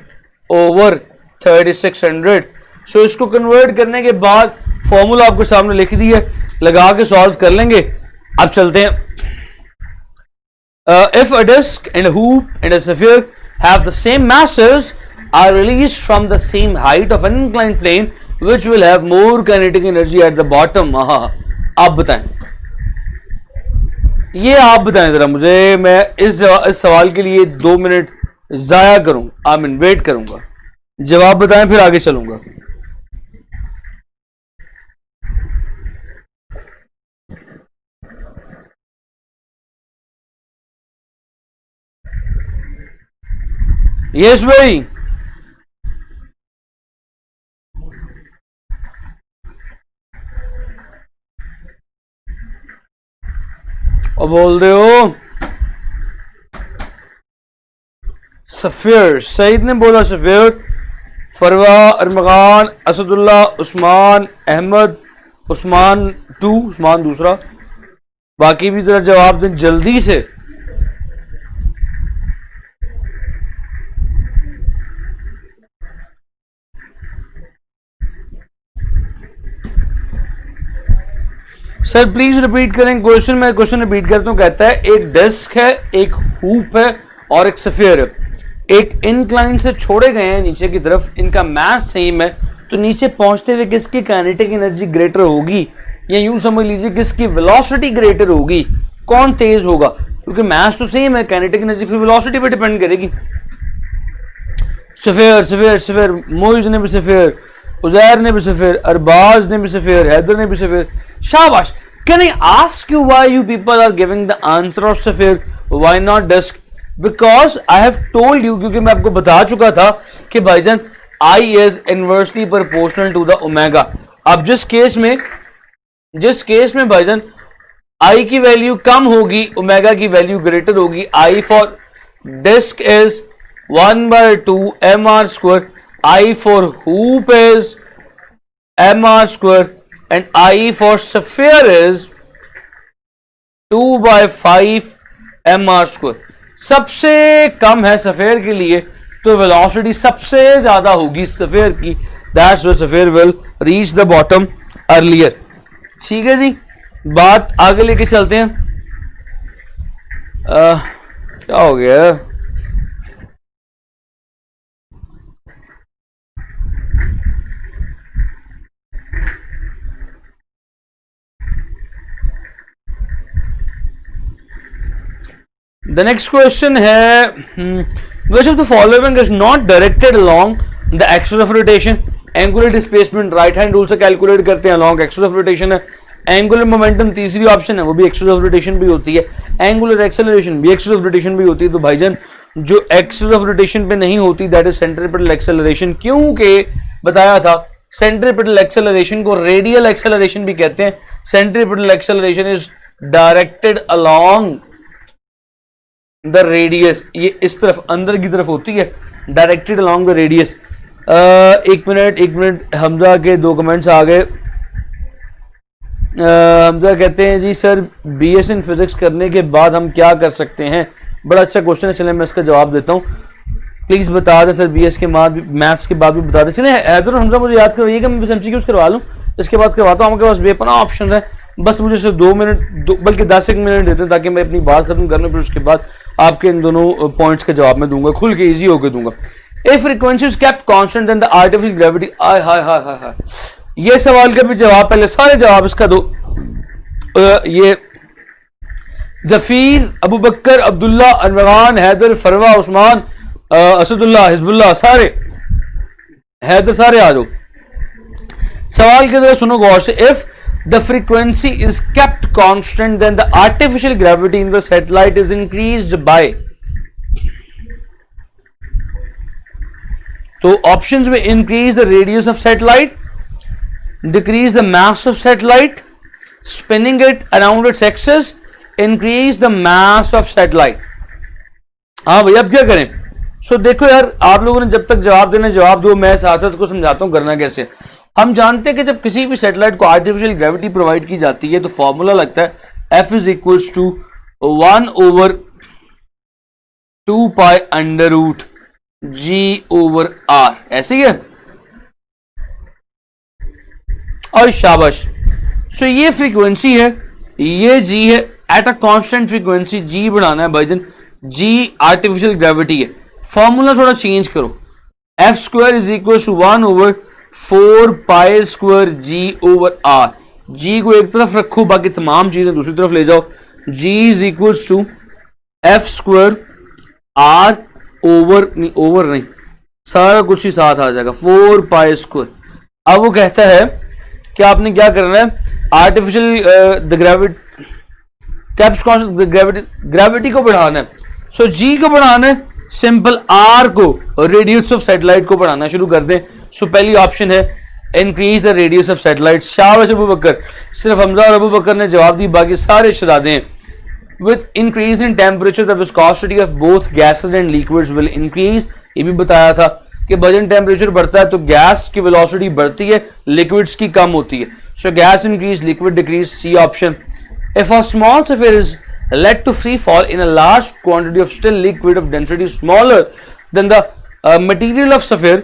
over 3600। So इसको कन्वर्ट करने के बाद फॉर्मूला आपके सामने लिख दिया, लगा के सॉल्व कर लेंगे। अब चलते हैं। If a disk and a hoop and a sphere have the same masses are released from the same height of an inclined plane, which will have more kinetic energy at the bottom? आप बताएं, ये आप बताएं जरा मुझे। मैं इस सवाल के लिए 2 मिनट जाया करूंगा, आई मीन वेट करूंगा। जवाब बताएं फिर आगे चलूंगा। यस भाई, और बोल रहे हो सफीर, सईद ने बोला सफीर, फरवा, अरमगान, असदुल्ला, उस्मान, अहमद, उस्मान 2, उस्मान दूसरा। बाकी भी जरा जवाब दें जल्दी से। सर प्लीज रिपीट करें क्वेश्चन। मैं क्वेश्चन रिपीट करता हूं। कहता है एक डिस्क है, एक हूप है और एक स्फीयर है। एक इनक्लाइन से छोड़े गए हैं नीचे की तरफ, इनका मास सेम है, तो नीचे पहुंचते हुए किसकी काइनेटिक एनर्जी ग्रेटर होगी, या यूं समझ लीजिए किसकी वेलोसिटी ग्रेटर होगी, कौन तेज होगा? क्योंकि मास तो सेम है, काइनेटिक एनर्जी फिर वेलोसिटी पे डिपेंड करेगी। स्फीयर स्फीयर स्फीयर, मोइज ने भी स्फीयर, उजैर ने भी स्फीयर, अरबाज ने भी स्फीयर, हैदर ने भी स्फीयर। शाबाश। Can I ask you why you people are giving the answer of sphere? Why not disk? Because I have told you, क्योंकि मैं आपको बता चुका था कि भाईजान I is inversely proportional to the omega। अब जिस केस में भाईजान I की वैल्यू कम होगी, ओमेगा की वैल्यू ग्रेटर होगी। I for disk is 1/2 mr square, I for hoop is mr square, and I for sphere is 2/5 mr square। सबसे कम है स्फीयर के लिए, तो वेलोसिटी सबसे ज्यादा होगी स्फीयर की। That's why sphere will reach the bottom earlier. ठीक है जी, बात आगे लेके चलते हैं। क्या हो गया? The next question है, which of the following is not directed along the axis of rotation? Angular displacement right hand rule से कैलकुलेट करते हैं, along axis of rotation है। एंगुलर मोमेंटम तीसरी ऑप्शन है, वो भी एक्सिस ऑफ रोटेशन भी होती है। एंगुलर एक्सेलरेशन भी एक्सिस ऑफ रोटेशन भी होती है। तो भाईजान जो एक्सिस ऑफ रोटेशन पे नहीं होती दैट इज सेंट्रीपिटल एक्सेलरेशन, क्योंकि बताया था सेंट्रीपिटल एक्सेलरेशन को रेडियल एक्सेलरेशन भी कहते हैं। Centripetal acceleration is directed along the radius, ये इस तरफ अंदर की तरफ होती है, डायरेक्टेड अलोंग द रेडियस। एक मिनट, हमजा के 2 कमेंट्स आ गए। हमजा कहते हैं जी सर बीएस इन फिजिक्स करने के बाद हम क्या कर सकते हैं? बड़ा अच्छा क्वेश्चन है, चलें मैं इसका जवाब देता हूँ। प्लीज बता दें सर, बीएस के बाद भी, मैथ्स के बाद भी बता दें। चलें हैदर हमजा मुझे याद करवाइएगा, मैं बस एमसीक्यूज करवा लूँ, इसके बाद करवाता हूँ। आपके पास बेपना ऑप्शन है, बस मुझे सिर्फ 2 मिनट बल्कि 10 मिनट देते हैं ताकि मैं अपनी बात खत्म कर लूँ, फिर उसके बाद आपके इन दोनों पॉइंट्स का जवाब मैं दूंगा, खुल के इजी होकर दूंगा। If frequency is kept constant then the artificial gravity, आय हाय हाय हाय हाय, ये सवाल का भी जवाब, पहले सारे जवाब इसका दो। ये जफीर, अबू बकर, अब्दुल्ला, अनवरान, हैदर, फरवा, उस्मान, असदुल्ला, हिजबुल्ला, सारे हैदर, सारे आ जाओ। सवाल के जरा सुनो गौर से। If the frequency is kept constant then the artificial gravity in the satellite is increased by, तो ऑप्शंस में increase the radius of satellite, decrease the mass of satellite, spinning it around its axis, increase the mass of satellite. हाँ भैया अब क्या करें? सो देखो यार, आप लोगों ने जब तक जवाब देना जवाब दो, मैं साथ साथ को समझाता हूं करना कैसे। हम जानते हैं कि जब किसी भी सैटेलाइट को आर्टिफिशियल ग्रेविटी प्रोवाइड की जाती है तो फॉर्मूला लगता है F is equals to 1/2π√G/R, ऐसे ही है। और शाबाश, सो ये फ्रीक्वेंसी है, ये G है, at a constant frequency G बढ़ाना है भाईजान, G आर्टिफिशियल ग्रेविटी है। फॉर्मूला थोड़ा चेंज करो, F² is equal to 1/4π² G को एक तरफ रखो, बाकी तमाम चीजें दूसरी तरफ ले जाओ। G is equal to F² R over नहीं, सारा कुछ ही साथ आ जाएगा, 4π²। अब वो कहता है कि आपने क्या करना है, आर्टिफिशियल ग्रेविटी को बढ़ाना है। सो G को बढ़ाना है, सिंपल R को, रेडियस ऑफ सैटेलाइट को बढ़ाना शुरू कर दें। सो पहली ऑप्शन है increase the radius of satellite. शाबाश अबू बकर, सिर्फ हमजा और अबू बकर ने जवाब दी, बाकी सारे शरादे हैं। With increase in temperature, the viscosity of both gases and liquids will increase. ये भी बताया था कि वजन टेम्परेचर बढ़ता है तो गैस की वेलोसिटी बढ़ती है, लिक्विड्स की कम होती है। So gas increase, liquid decrease. C option. If a small sphere is led to free fall in a large quantity of still liquid of density smaller than the material of sphere,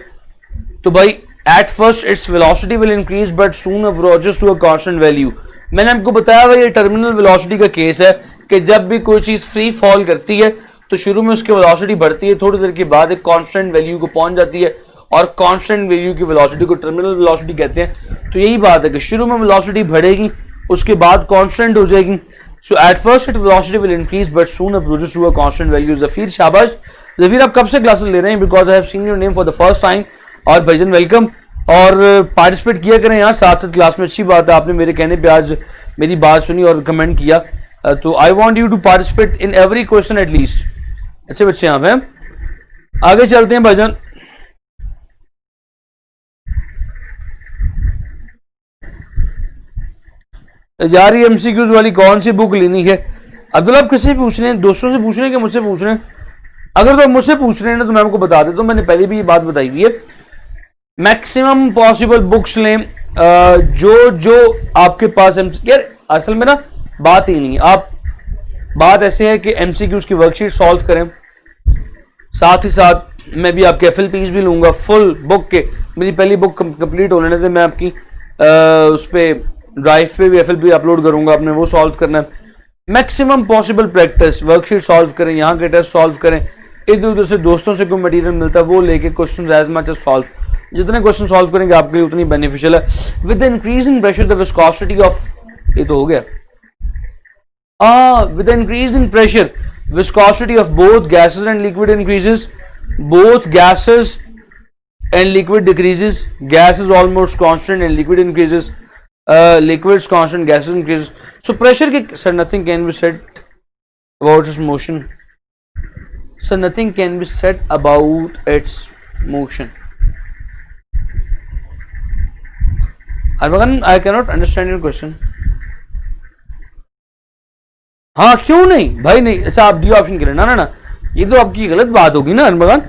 तो भाई at first its velocity will increase but soon approaches to a constant value. मैंने आपको बताया भाई ये terminal velocity का case है कि जब भी कोई चीज फ्री फॉल करती है तो शुरू में उसकी वेलोसिटी बढ़ती है, थोड़ी देर के बाद एक कांस्टेंट वैल्यू को पहुंच जाती है और कांस्टेंट वैल्यू की वेलोसिटी को टर्मिनल वेलोसिटी कहते हैं। तो यही बात है कि शुरू में वेलोसिटी बढ़ेगी, उसके बाद कांस्टेंट हो जाएगी। So at first it velocity will increase but soon approaches to a constant value. Zafir शाबाश, जफीर आप कब से क्लासेस ले रहे हैं? Because I have seen your name for the first time. और भाईजान वेलकम, और पार्टिसिपेट किया करें यहाँ साथ साथ क्लास में, अच्छी बात है। आपने मेरे कहने पे आज मेरी बात सुनी और कमेंट किया, तो I want you to participate in every question at least. अच्छे बच्चे यहाँ पे, आगे चलते हैं भाईजान। यार ये एमसीक्यूज वाली कौन सी बुक लेनी है? अब्दुल्ला आप किससे पूछ रहे हैं? दोस्तों से पूछ रहे हैं कि मुझसे पूछ रहे हैं? अगर तो मुझसे पूछ रहे हैं ना तो मैं आपको बता देता हूँ, मैंने पहले भी ये बात बताई हुई है। मैक्सिमम पॉसिबल बुक्स लें जो आपके पास यार असल में ना बात ही नहीं है। आप बात ऐसे है कि एमसीक्यूज की वर्कशीट सॉल्व करें, साथ ही साथ मैं भी आपके एफएलपीज भी लूंगा फुल बुक के। मेरी पहली बुक कंप्लीट होने देते, मैं आपकी उस पर ड्राइव पे भी एफएलपी अपलोड करूंगा, आपने वो सॉल्व करना है। Maximum possible practice, worksheet solve करें, यहाँ के टेस्ट सॉल्व करें, इधर उधर से दोस्तों से कोई मटेरियल मिलता है वो लेके question as much as solve, जितने क्वेश्चन सॉल्व करेंगे आपके लिए उतनी बेनिफिशियल है। With the increase in pressure the viscosity of, ये तो हो गया, with the increase in pressure viscosity of both gases and liquid increases, both gases and liquid decreases, gas is almost constant and liquid increases, liquids constant, gases increases. So pressure ki sir nothing can be said about its motion, so nothing can be said about its motion. Armagan, I cannot understand your question. हाँ क्यों नहीं भाई, नहीं अच्छा आप D option करें ना ना ना, ये तो आपकी गलत बात होगी ना अनबगान।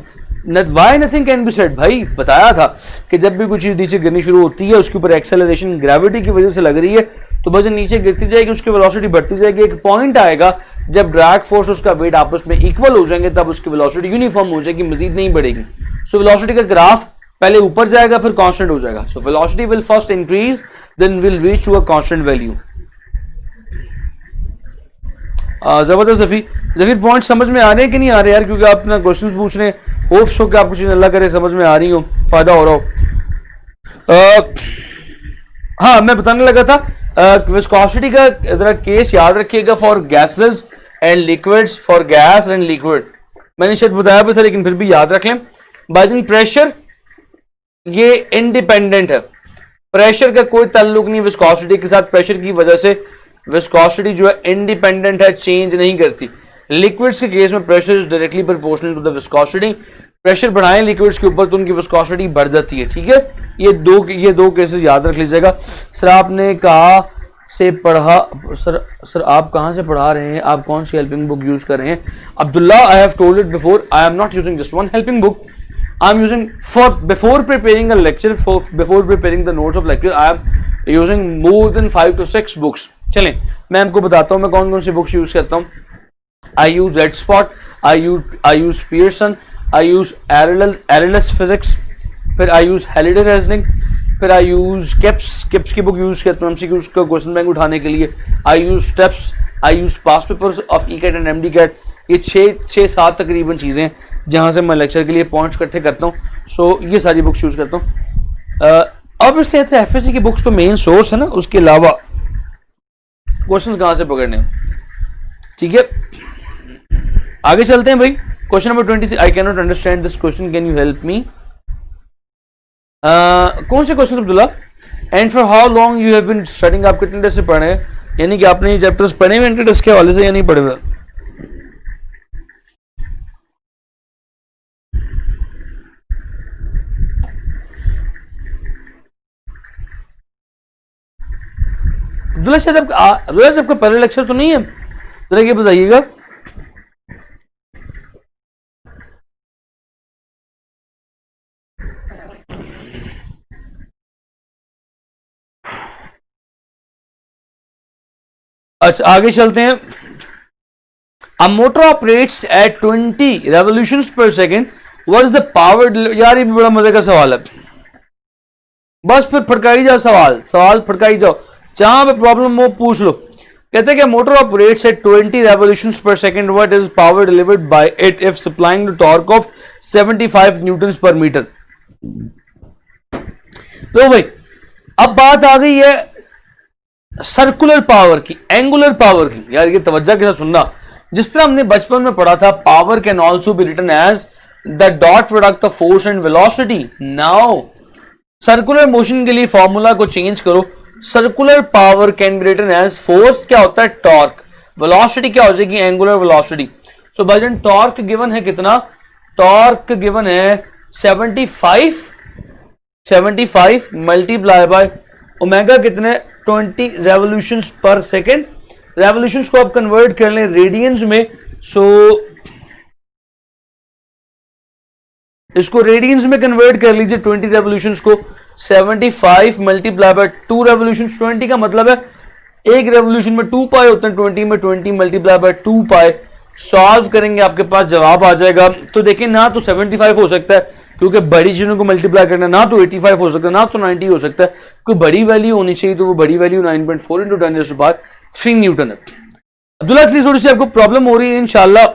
Why nothing can be said, भाई बताया था कि जब भी कोई चीज नीचे गिरनी शुरू होती है उसके ऊपर एक्सेलरेशन ग्रेविटी की वजह से लग रही है तो वजन नीचे गिरती जाएगी, उसकी वेलोसिटी बढ़ती जाएगी। एक पॉइंट आएगा जब ड्रैग फोर्स उसका वेट आपस में इक्वल हो जाएंगे तब उसकी वेलोसिटी यूनिफॉर्म हो जाएगी, मजीद नहीं बढ़ेगी। सो वेलोसिटी का ग्राफ पहले ऊपर जाएगा फिर कांस्टेंट हो जाएगा। So velocity will first increase then will reach to a constant value. जबरदस्त जफीर पॉइंट समझ में आ रहे हैं कि नहीं आ रहे यार? क्योंकि आप अपना क्वेश्चन पूछ रहे हैं, होप्स हो कि आपको चीज अल्लाह करे समझ में आ रही हो, फायदा हो रहा हो। हाँ मैं बताने लगा था विस्कोसिटी का जरा केस याद रखिएगा for gases and liquids, for gas and liquid मैंने शायद बताया भी था लेकिन फिर भी याद रख लें। बाई प्रेशर ये इंडिपेंडेंट है, प्रेशर का कोई ताल्लुक नहीं विस्कोसिटी के साथ, प्रेशर की वजह से विस्कोसिटी जो है इंडिपेंडेंट है, चेंज नहीं करती। लिक्विड्स के केस में pressure is directly proportional to the viscosity, pressure बढ़ाएं लिक्विड्स के ऊपर तो उनकी विस्कोसिटी बढ़ जाती है, ठीक है। ये दो केसेस याद रख लीजिएगा। सर आपने कहा से पढ़ा, सर आप कहाँ से पढ़ा रहे हैं, आप कौन सी हेल्पिंग बुक यूज कर रहे हैं? Abdullah, I have told it before, I am not using just one helping book, I am using for before preparing a lecture, before preparing the notes of lecture I am using more than 5 to 6 books. चलें मैं आपको बताता हूँ मैं कौन कौन सी books use करता हूँ। I use Red Spot, I use Pearson, I use Errols physics, फिर आई यूज हेलिडे रीजनिंग, फिर आई यूज केप्स की बुक यूज करता हूँ एमसीक्यूज का क्वेश्चन बैंक उठाने के लिए। I use Steps, I use past papers of ECAT and MDCAT. ये 6-7 तकरीबन चीज़ें हैं जहाँ से मैं लेक्चर के लिए पॉइंट्स इकट्ठे करता हूँ। सो ये सारी बुक्स यूज करता हूँ। अब इसलिए एफएससी की बुक्स तो मेन सोर्स है ना, उसके अलावा क्वेश्चंस कहाँ से पकड़ने हैं, ठीक है। आगे चलते हैं भाई। Question number 26, I can not understand this question, can you help me. कौन से question Abdullah? And for how long you have been studying, आप कितने डेज से पढ़ रहे हैं, यानी कि आपने ये चैप्टर्स पढ़े हुए टेस्ट के हवाले से या नहीं पढ़े हुए? अब्दुल्ला साहब आपका पहला लेक्चर तो नहीं है, जरा ये बताइएगा। अच्छा आगे चलते हैं। A motor operates at 20 revolutions per second. What is the power? यार ये भी बड़ा मजे का सवाल है। बस फिर फटकाई जाओ सवाल फटकाई जाओ, जहां पे प्रॉब्लम हो पूछ लो। कहते हैं कि motor operates at 20 revolutions per second. What is power delivered by it if supplying the torque of 75 newtons per meter? तो भाई अब बात आ गई है सर्कुलर पावर की, एंगुलर पावर की। यार ये तवज्जो के साथ सुनना। जिस तरह हमने बचपन में पढ़ा था, power can also be written as the dot product of force and velocity. Now circular motion के लिए फॉर्मूला को चेंज करो। Circular power can be written as force क्या होता है टॉर्क, वेलोसिटी क्या हो जाएगी एंगुलर वेलोसिटी। सो भाईजान टॉर्क गिवन है कितना? टॉर्क गिवन है 75 मल्टीप्लाई बाय ओमेगा कितने 20 रेवोल्यूशंस पर सेकेंड। रेवोल्यूशंस को आप कन्वर्ट कर लें रेडियंस में, सो इसको रेडियंस में कन्वर्ट कर लीजिए 20 रेवोल्यूशंस को। 75 मल्टीप्लाई बाय 2 रेवोल्यूशन, 20 का मतलब है एक रेवोल्यूशन में 2 पाई होते हैं, 20 में 20 मल्टीप्लाई बाय 2 पाई। सॉल्व करेंगे आपके पास जवाब आ जाएगा। तो देखिए ना तो 75 हो सकता है क्योंकि बड़ी चीजों को मल्टीप्लाई करना, ना तो 85 हो सकता है, ना तो 90 हो सकता है। कोई बड़ी वैल्यू होनी चाहिए, तो वो बड़ी वैल्यू 9.4 × 10⁻³ न्यूटन है। अब्दुल्ला इसलिए थोड़ी सी आपको प्रॉब्लम हो रही है, इंशाल्लाह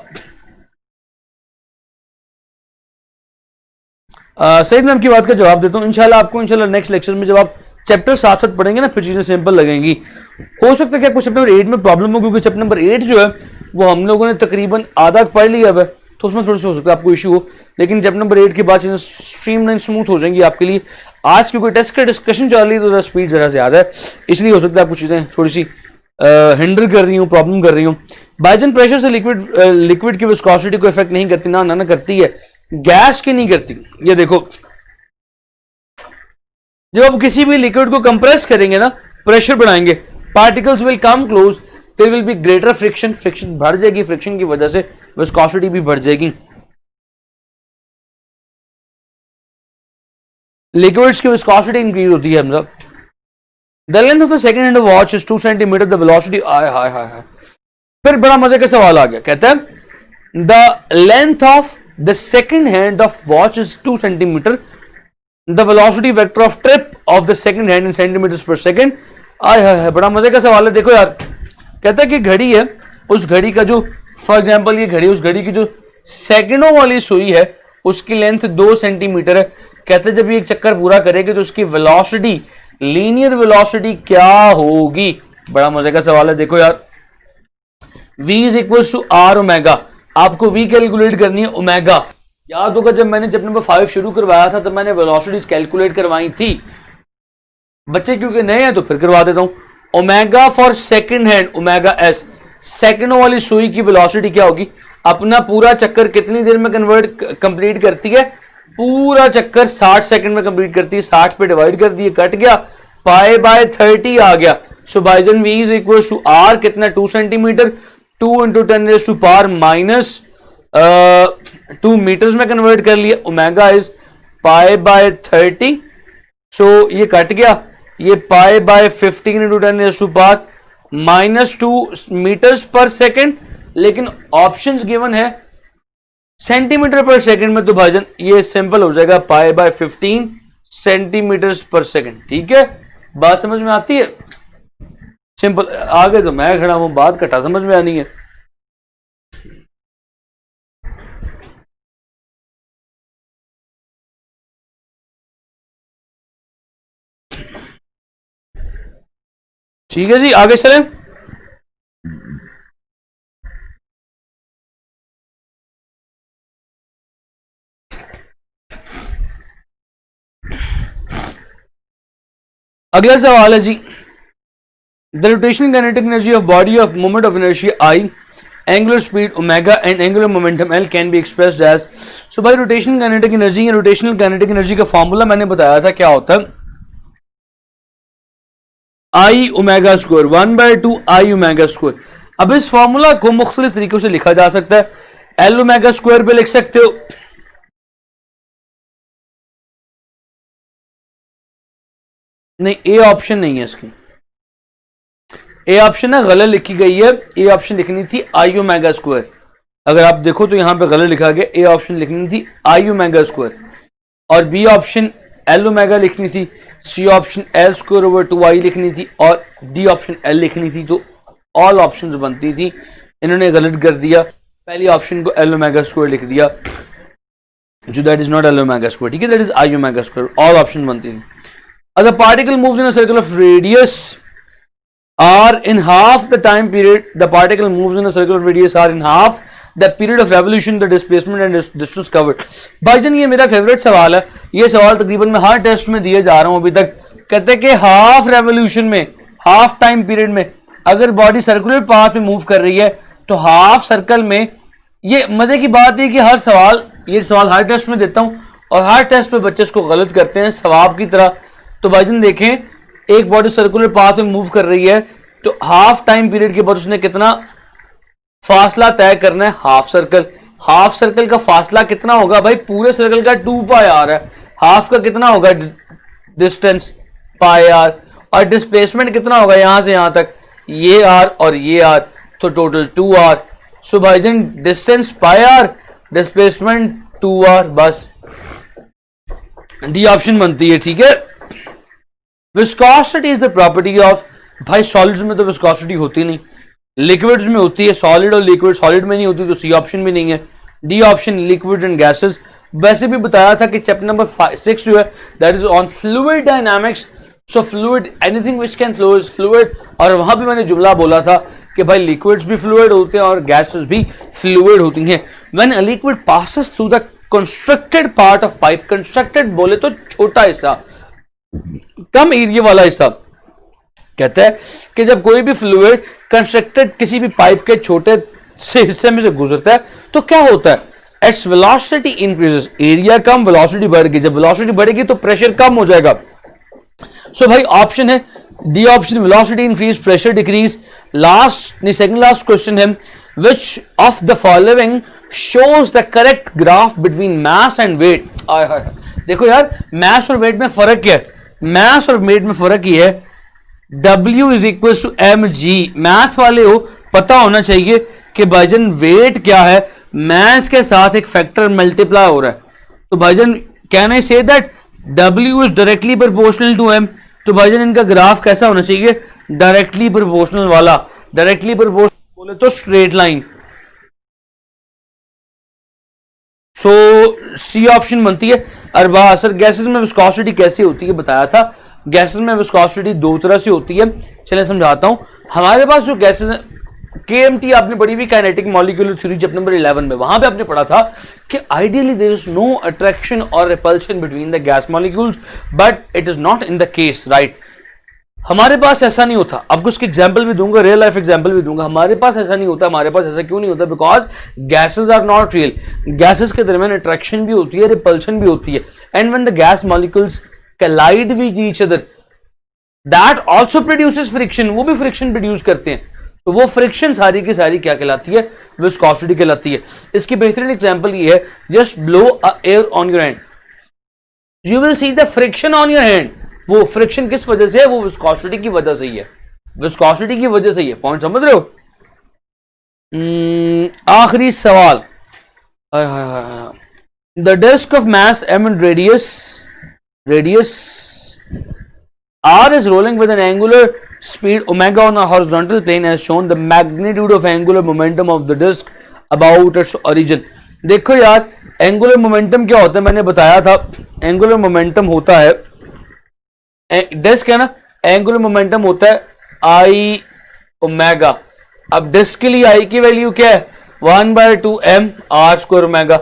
सईद मैम की बात का जवाब देता हूँ। इंशाल्लाह आपको इंशाल्लाह नेक्स्ट लेक्चर में जब आप चैप्टर साथ साथ पढ़ेंगे ना, फिर चीजें सिंपल लगेंगी। हो सकता है कि आपको चैप्टर नंबर 8 में प्रॉब्लम हो, क्योंकि चैप्टर नंबर 8 जो है वो हम लोगों ने तकरीबन आधा पढ़ लिया है, तो उसमें थोड़ा सा हो सकता है आपको इशू हो। लेकिन चैप्टर नंबर 8 के बाद चीजें स्ट्रीमलाइन स्मूथ हो जाएंगी आपके लिए। आज क्योंकि टेस्ट का डिस्कशन चल रही है तो स्पीड जरा ज्यादा है, इसलिए हो सकता है आपको चीजें थोड़ी सी हिंडर कर रही हूँ, प्रॉब्लम कर रही हूँ। बाइजन प्रेशर से लिक्विड की विस्कोसिटी को इफेक्ट नहीं करती, ना करती है, गैस की नहीं करती। ये देखो जब आप किसी भी लिक्विड को कंप्रेस करेंगे ना, प्रेशर बढ़ाएंगे, particles will come close, there will be greater friction, friction बढ़ जाएगी, फ्रिक्शन की वजह से विस्कोसिटी भी बढ़ जाएगी। लिक्विड्स की विस्कोसिटी इंक्रीज होती है Hamza. The length of the second hand watch is 2 centimetre, the velocity हाय। फिर बड़ा मजे का सवाल आ गया, कहता है the length of the second hand of watch is 2 centimetre, the velocity vector of trip of the second hand in centimetres per second. हाय बड़ा मजे का सवाल है। देखो यार, कहता है कि घड़ी है, उस घड़ी का जो फॉर एग्जांपल ये घड़ी, उस घड़ी की जो सेकंडों वाली सुई है उसकी लेंथ 2 सेंटीमीटर है। कहते हैं जब ये एक चक्कर पूरा करेगी तो उसकी वेलोसिटी, लीनियर वेलोसिटी क्या होगी? बड़ा मजे का सवाल है। देखो यार, v is equal to R omega, आपको v कैलकुलेट करनी है ओमेगा। याद होगा जब मैंने चैप्टर नंबर 5 शुरू करवाया था तो मैंने वेलोसिटीज कैलकुलेट करवाई थी। बच्चे क्योंकि नए हैं तो फिर करवा देता हूं। Omega for second hand, omega S, सेकंडों वाली सुई की वेलोसिटी क्या होगी? अपना पूरा चक्कर कितनी देर में कंप्लीट करती है? पूरा चक्कर 60 सेकंड में कंप्लीट करती है। 60 पे डिवाइड कर दिए, कट गया, पाई बाय 30 आ गया। सो भाईजान v is equal to r कितना 2 सेंटीमीटर, 2 इंटू 10⁻⁻, 2 मीटर्स में कन्वर्ट कर लिया। Omega is pi by 30। So ये कट गया, ये पाई बाय 15 इंटू 10⁻⁻2 मीटर्स पर सेकेंड, लेकिन ऑप्शंस गिवन है सेंटीमीटर पर सेकेंड में, तो भाईजान ये सिंपल हो जाएगा पाई बाय 15 सेंटीमीटर्स पर सेकेंड। ठीक है, बात समझ में आती है? सिंपल। आगे तो मैं खड़ा हूं, बात कटा समझ में आनी है। ठीक है जी, आगे चलें। अगला सवाल है जी, the rotational kinetic energy of body of moment of inertia I, angular speed omega and angular momentum L can be expressed as. So भाई रोटेशनल काइनेटिक एनर्जी या रोटेशनल काइनेटिक एनर्जी का फॉर्मूला मैंने बताया था, क्या होता है? I omega square 1/2 I omega square. अब इस फॉर्मूला को मुख्तलिफ तरीकों से लिखा जा सकता है। एल ओमेगा स्क्वायर पे लिख सकते हो, नहीं ए ऑप्शन नहीं है इसकी, ए ऑप्शन ना गलत लिखी गई है। ए ऑप्शन लिखनी थी आई ओमेगा स्क्वायर। अगर आप देखो तो यहां पे गलत लिखा गया, ए ऑप्शन लिखनी थी आई ओमेगा स्क्वायर, और बी ऑप्शन एल ओमेगा लिखनी थी, C option L square over 2 I लिखनी थी, और डी ऑप्शन एल लिखनी थी। तो ऑल ऑप्शंस बनती थी, इन्होंने गलत कर दिया, पहली ऑप्शन को एल ओमेगा स्क्वायर लिख दिया, जो that is naught L omega square. ठीक है, that is I omega square. All option बनती थी। As the particle moves in a circle of radius r in half the time period, the particle moves in a circle of radius r in half the period of revolution, the displacement and distance covered। भाईजान ये मेरा favourite सवाल है, ये सवाल तकरीबन मैं हर test में दिए जा रहा हूं अभी तक। कहते हैं कि हाफ रेवोल्यूशन में, हाफ टाइम पीरियड में अगर बॉडी सर्कुलर पाथ में मूव कर रही है तो हाफ सर्कल में, ये मजे की बात है कि हर सवाल, ये सवाल हर टेस्ट में देता हूं और हर टेस्ट पे बच्चे इसको गलत करते हैं सवाब की तरह। तो भाईजान देखें, एक बॉडी सर्कुलर पाथ में मूव कर रही है तो हाफ टाइम पीरियड के बाद उसने कितना फासला तय करना है? Half circle. हाफ सर्कल का फासला कितना होगा भाई? पूरे सर्कल का 2 पाई आर है, हाफ का कितना होगा डिस्टेंस? Pi R. और डिस्प्लेसमेंट कितना होगा यहां से यहां तक? ये आर और ये आर, तो टोटल 2 आर। सो भाईजान distance pi R, displacement 2 R, बस डी ऑप्शन बनती है। ठीक है, viscosity is the property of, भाई सॉलिड्स में तो विस्कोसिटी होती नहीं, लिक्विड्स में होती है। सॉलिड और लिक्विड, सॉलिड में नहीं होती, तो सी ऑप्शन भी नहीं है। D option liquids and gases. वैसे भी बताया था कि चैप्टर नंबर 6 जो है that is on fluid dynamics. So fluid, anything which can flow is fluid. और वहां भी मैंने जुमला बोला था कि भाई लिक्विड्स भी फ्लूइड होते हैं और गैसेस भी फ्लूइड होती हैं। When a liquid passes through the constructed part of pipe, constructed बोले तो छोटा हिस्सा, कम एरिया वाला हिस्सा। कहता है कि जब कोई भी फ्लूइड कंस्ट्रक्टेड किसी भी पाइप के छोटे से हिस्से में से गुजरता है तो क्या होता है? इट्स वेलोसिटी इंक्रीजेस, एरिया कम, वेलोसिटी बढ़ेगी। जब वेलोसिटी बढ़ेगी तो प्रेशर कम हो जाएगा। सो भाई ऑप्शन है D option, velocity increase pressure decrease. Last नहीं, सेकंड लास्ट क्वेश्चन है, which of the following shows the correct graph between mass and weight। देखो यार, mass और weight में फर्क क्या है? mass और weight में फर्क ये है, W is equals to mg। Math वाले हो पता होना चाहिए कि भाईजान वेट क्या है, mass के साथ एक फैक्टर मल्टीप्लाई हो रहा है। तो भाईजान can I say that W is directly proportional to m। तो भाईजान इनका ग्राफ कैसा होना चाहिए? डायरेक्टली प्रोपोर्शनल वाला। डायरेक्टली प्रोपोर्शनल बोले तो स्ट्रेट लाइन। सो सी ऑप्शन बनती है। अरबा सर गैसेस में विस्कोसिटी कैसी होती है बताया था। गैसेस में विस्कोसिटी 2 तरह से होती है, चलिए समझाता हूं। हमारे पास जो गैसेस हैं, केएमटी आपने पढ़ी हुई, kinetic molecular theory, chapter number 11 में, वहां पे आपने पढ़ा था कि ideally there is no attraction और repulsion between the gas molecules, but it is not in the case, right. हमारे पास ऐसा नहीं होता। आपको उसकी एग्जांपल भी दूंगा, रियल लाइफ एग्जांपल भी दूंगा। हमारे पास ऐसा नहीं होता। हमारे पास ऐसा क्यों नहीं होता? Because gases are not real. Gases के दरमियान अट्रैक्शन भी होती है, रिपल्शन भी होती है। And when the gas molecules collide with each other, that also produces friction. वो भी फ्रिक्शन प्रोड्यूस करते हैं। तो वो फ्रिक्शन सारी की सारी क्या कहलाती है? विस्कोसिटी कहलाती है। इसकी बेहतरीन एग्जांपल ये है, just blow a air on your hand, you will see the friction on your hand. वो फ्रिक्शन किस वजह से है? वो विस्कोसिटी की वजह से ही है। विस्कोसिटी की वजह से ही है। पॉइंट समझ रहे हो? आखिरी सवाल, the disc of mass m and radius r is rolling with an angular speed omega on a horizontal plane has shown the magnitude of angular momentum of the disk about its origin। देखो यार, angular momentum क्या होता है? मैंने बताया था, angular momentum होता है, डिस्क है ना, एंगुलर मोमेंटम होता है आई ओमेगा। अब डिस्क के लिए आई की वैल्यू क्या है? 1/2 m r square omega.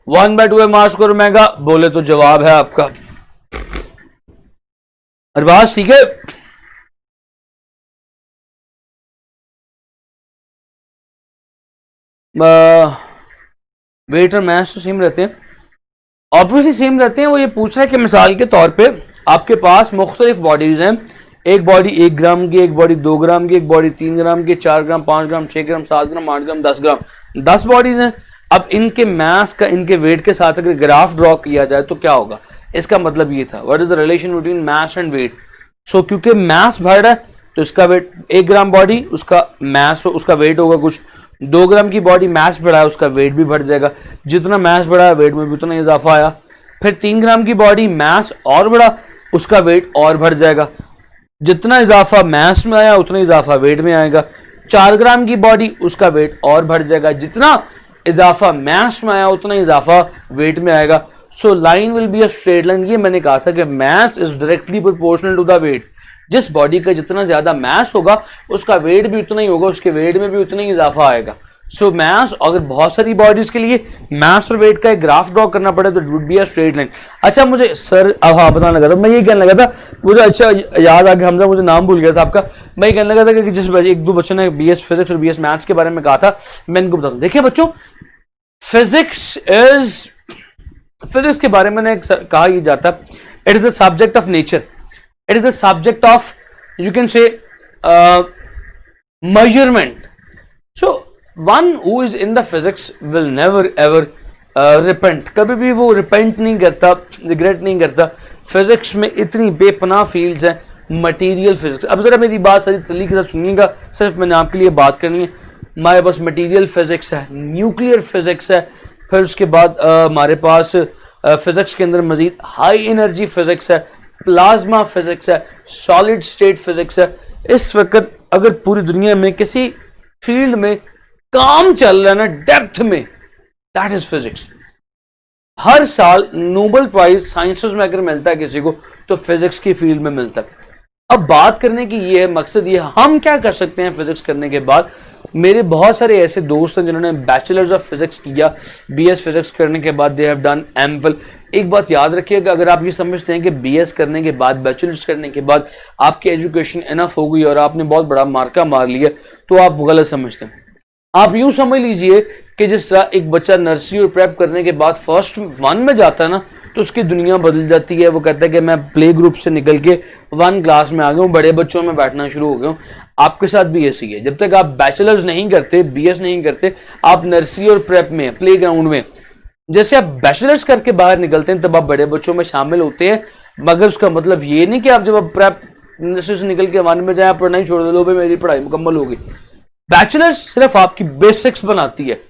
1/2 m r square omega बोले तो जवाब है आपका अरबाज। ठीक है, वेट और मास तो सेम रहते हैं, ऑब्वियसली सेम रहते हैं। वो ये पूछ रहा है कि मिसाल के तौर पे आपके पास मुख्तलिफ बॉडीज हैं, एक बॉडी 1 ग्राम की, एक बॉडी 2 ग्राम की, एक बॉडी 3 ग्राम की, 4 ग्राम, 5 ग्राम, 6 ग्राम, 7 ग्राम, 8 ग्राम, 10 ग्राम, 10 बॉडीज हैं। अब इनके मास का इनके वेट के साथ अगर ग्राफ ड्रॉ किया जाए तो क्या होगा? इसका मतलब ये था, what is the relation between mass and weight. So क्योंकि मास बढ़ रहा है तो इसका वेट, 1 ग्राम बॉडी उसका मास, उसका वेट होगा कुछ, 2 ग्राम की बॉडी मास बढ़ा है उसका वेट भी बढ़ जाएगा। जितना मास बढ़ा है वेट में भी उतना इजाफा आया। फिर 3 ग्राम की बॉडी मास और बढ़ा, उसका वेट और बढ़ जाएगा। जितना इजाफा मास में आया उतना इजाफा वेट में आएगा। 4 ग्राम की बॉडी, उसका वेट और बढ़ जाएगा। जितना इजाफा मास में आया उतना इजाफा वेट में आएगा। So line will be a straight line. ये मैंने कहा था कि mass is directly proportional to the weight. जिस बॉडी का जितना ज्यादा मास होगा उसका वेट भी उतना ही होगा, उसके वेट में भी उतना ही इजाफा आएगा। सो मास, अगर बहुत सारी बॉडीज के लिए मास और वेट का एक ग्राफ ड्रॉ करना पड़े तो it would be a straight line. अच्छा मुझे सर, अब हाँ बताने लगा था, मैं ये कहने लगा था, मुझे अच्छा याद आ गया, हमजा मुझे नाम भूल गया था आपका। मैं ये कहने लगा था कि जिस एक दो बच्चों ने BS फिजिक्स और BS मैथ्स के बारे में कहा था, मैं इनको बताऊँ। देखिए बच्चों, फिजिक्स के बारे में कहा ही जाता है, it is the subject of nature, it is the subject of, you can say, measurement. So one who is in the physics will never ever repent. कभी भी वो repent नहीं करता, regret नहीं करता। फिजिक्स में इतनी बेपनाह फील्ड्स हैं, मटेरियल फिजिक्स। अब जरा मेरी बात सारी तसल्ली के साथ सुनिएगा, सिर्फ मैंने आपके लिए बात करनी है। हमारे पास मटेरियल फिजिक्स है, न्यूक्लियर फिजिक्स है, फिर उसके बाद हमारे पास फिजिक्स के अंदर मजीद हाई एनर्जी फिजिक्स है, प्लाज्मा फिजिक्स है, सॉलिड स्टेट फिजिक्स है। इस वक्त अगर पूरी दुनिया में किसी फील्ड में काम चल रहा है ना, डेप्थ में, दैट इज फिजिक्स। हर साल नोबेल प्राइज साइंसेस में अगर मिलता है किसी को तो फिजिक्स की फील्ड में मिलता है। अब बात करने की ये है, मकसद ये है, हम क्या कर सकते हैं फिजिक्स करने के बाद। मेरे बहुत सारे ऐसे दोस्त हैं जिन्होंने बैचलर्स ऑफ फिजिक्स किया, BS फिजिक्स करने के बाद दे हैव डन MPhil। एक बात याद रखिएगा, अगर आप ये समझते हैं कि BS करने के बाद, बैचलर्स करने के बाद आपकी एजुकेशन इनफ हो गई और आपने बहुत बड़ा मार्का मार लिया, तो आप गलत समझते हैं। आप यूं समझ लीजिए कि जिस तरह एक बच्चा नर्सरी और प्रेप करने के बाद फर्स्ट 1 में जाता है ना, तो उसकी दुनिया बदल जाती है। वो कहता है कि मैं प्ले ग्रुप से निकल के 1 क्लास में आ गया हूँ, बड़े बच्चों में बैठना शुरू हो गया हूँ। आपके साथ भी ऐसी है, जब तक आप बैचलर्स नहीं करते, BS नहीं करते, आप नर्सरी और प्रेप में, प्ले ग्राउंड में, जैसे आप बैचलर्स करके बाहर निकलते हैं तब आप बड़े बच्चों में शामिल होते हैं। मगर उसका मतलब ये नहीं कि आप जब आप प्रेप नर्सरी से निकल के 1 में जाए, पढ़ाई छोड़ दो, भाई मेरी पढ़ाई मुकम्मल होगी। बैचलर्स सिर्फ आपकी बेसिक्स बनाती है,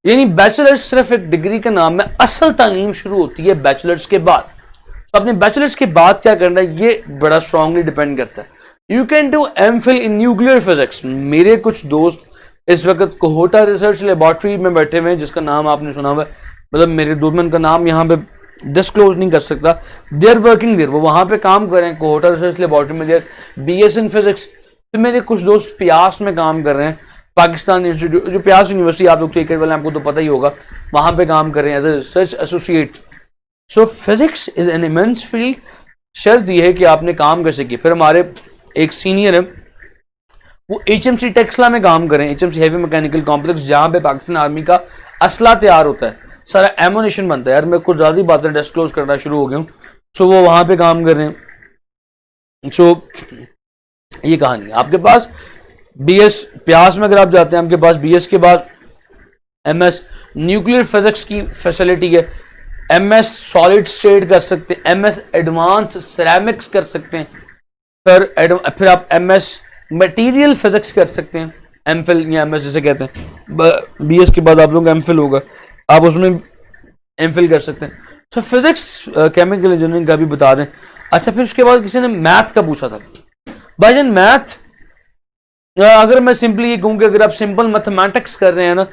यानी बैचलर्स सिर्फ एक डिग्री का नाम है। असल तालीम शुरू होती है बैचलर्स के बाद। तो अपने बैचलर्स के बाद क्या करना है, ये बड़ा स्ट्रांगली डिपेंड करता है। You can do MPhil in nuclear physics. मेरे कुछ दोस्त इस वक्त कोहोटा रिसर्च लेबोरेटरी में बैठे हुए हैं, जिसका नाम आपने सुना हुआ है, मतलब मेरे दोस्त, मैं उनका नाम यहाँ पे डिस्क्लोज नहीं कर सकता। दे आर वर्किंग देयर, वो वहां पे काम कर रहे हैं कोहोटा रिसर्च लेबोरेटरी में, देयर BS इन फिजिक्स। तो मेरे कुछ दोस्त प्यास में काम कर रहे हैं, पाकिस्तान इंस्टीट्यूट, जो प्यास यूनिवर्सिटी, आप लोग तो एक वाले आपको तो पता ही होगा, वहां पे काम कर रहे हैं as a research associate. So physics is an immense field. शर्त यह है कि आपने काम कर सकी। फिर हमारे एक सीनियर है, वो HMC टेक्सला में काम करें, HMC हैवी मैकेनिकल कॉम्प्लेक्स, जहां पे पाकिस्तान आर्मी का असला तैयार होता है, सारा एमोनेशन बनता है। यार मैं कुछ ज़्यादा बातें डिस्क्लोज करना शुरू हो गया हूँ। सो वो वहां पे काम कर रहे हैं। सो ये कहानी है। आपके पास BS प्यास में अगर आप जाते हैं, आपके पास BS के बाद MS न्यूक्लियर फिजिक्स की फैसिलिटी है, MS सॉलिड स्टेट कर सकते हैं, MS एडवांस सिरेमिक्स कर सकते हैं, फिर आप MS मटेरियल फिजिक्स कर सकते हैं, MPhil या MS जिसे कहते हैं। BS के बाद आप लोगों का MPhil होगा, आप उसमें MPhil कर सकते हैं। तो फिजिक्स केमिकल इंजीनियरिंग का भी बता दें। अच्छा, फिर उसके बाद किसी ने मैथ का पूछा था। भाईजान मैथ, अगर मैं सिंपली ये कहूँ कि अगर आप सिंपल मैथमेटिक्स कर रहे हैं ना,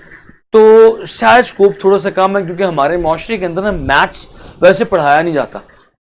तो शायद स्कोप थोड़ा सा कम है, क्योंकि हमारे माशरे के अंदर ना मैथ्स वैसे पढ़ाया नहीं जाता।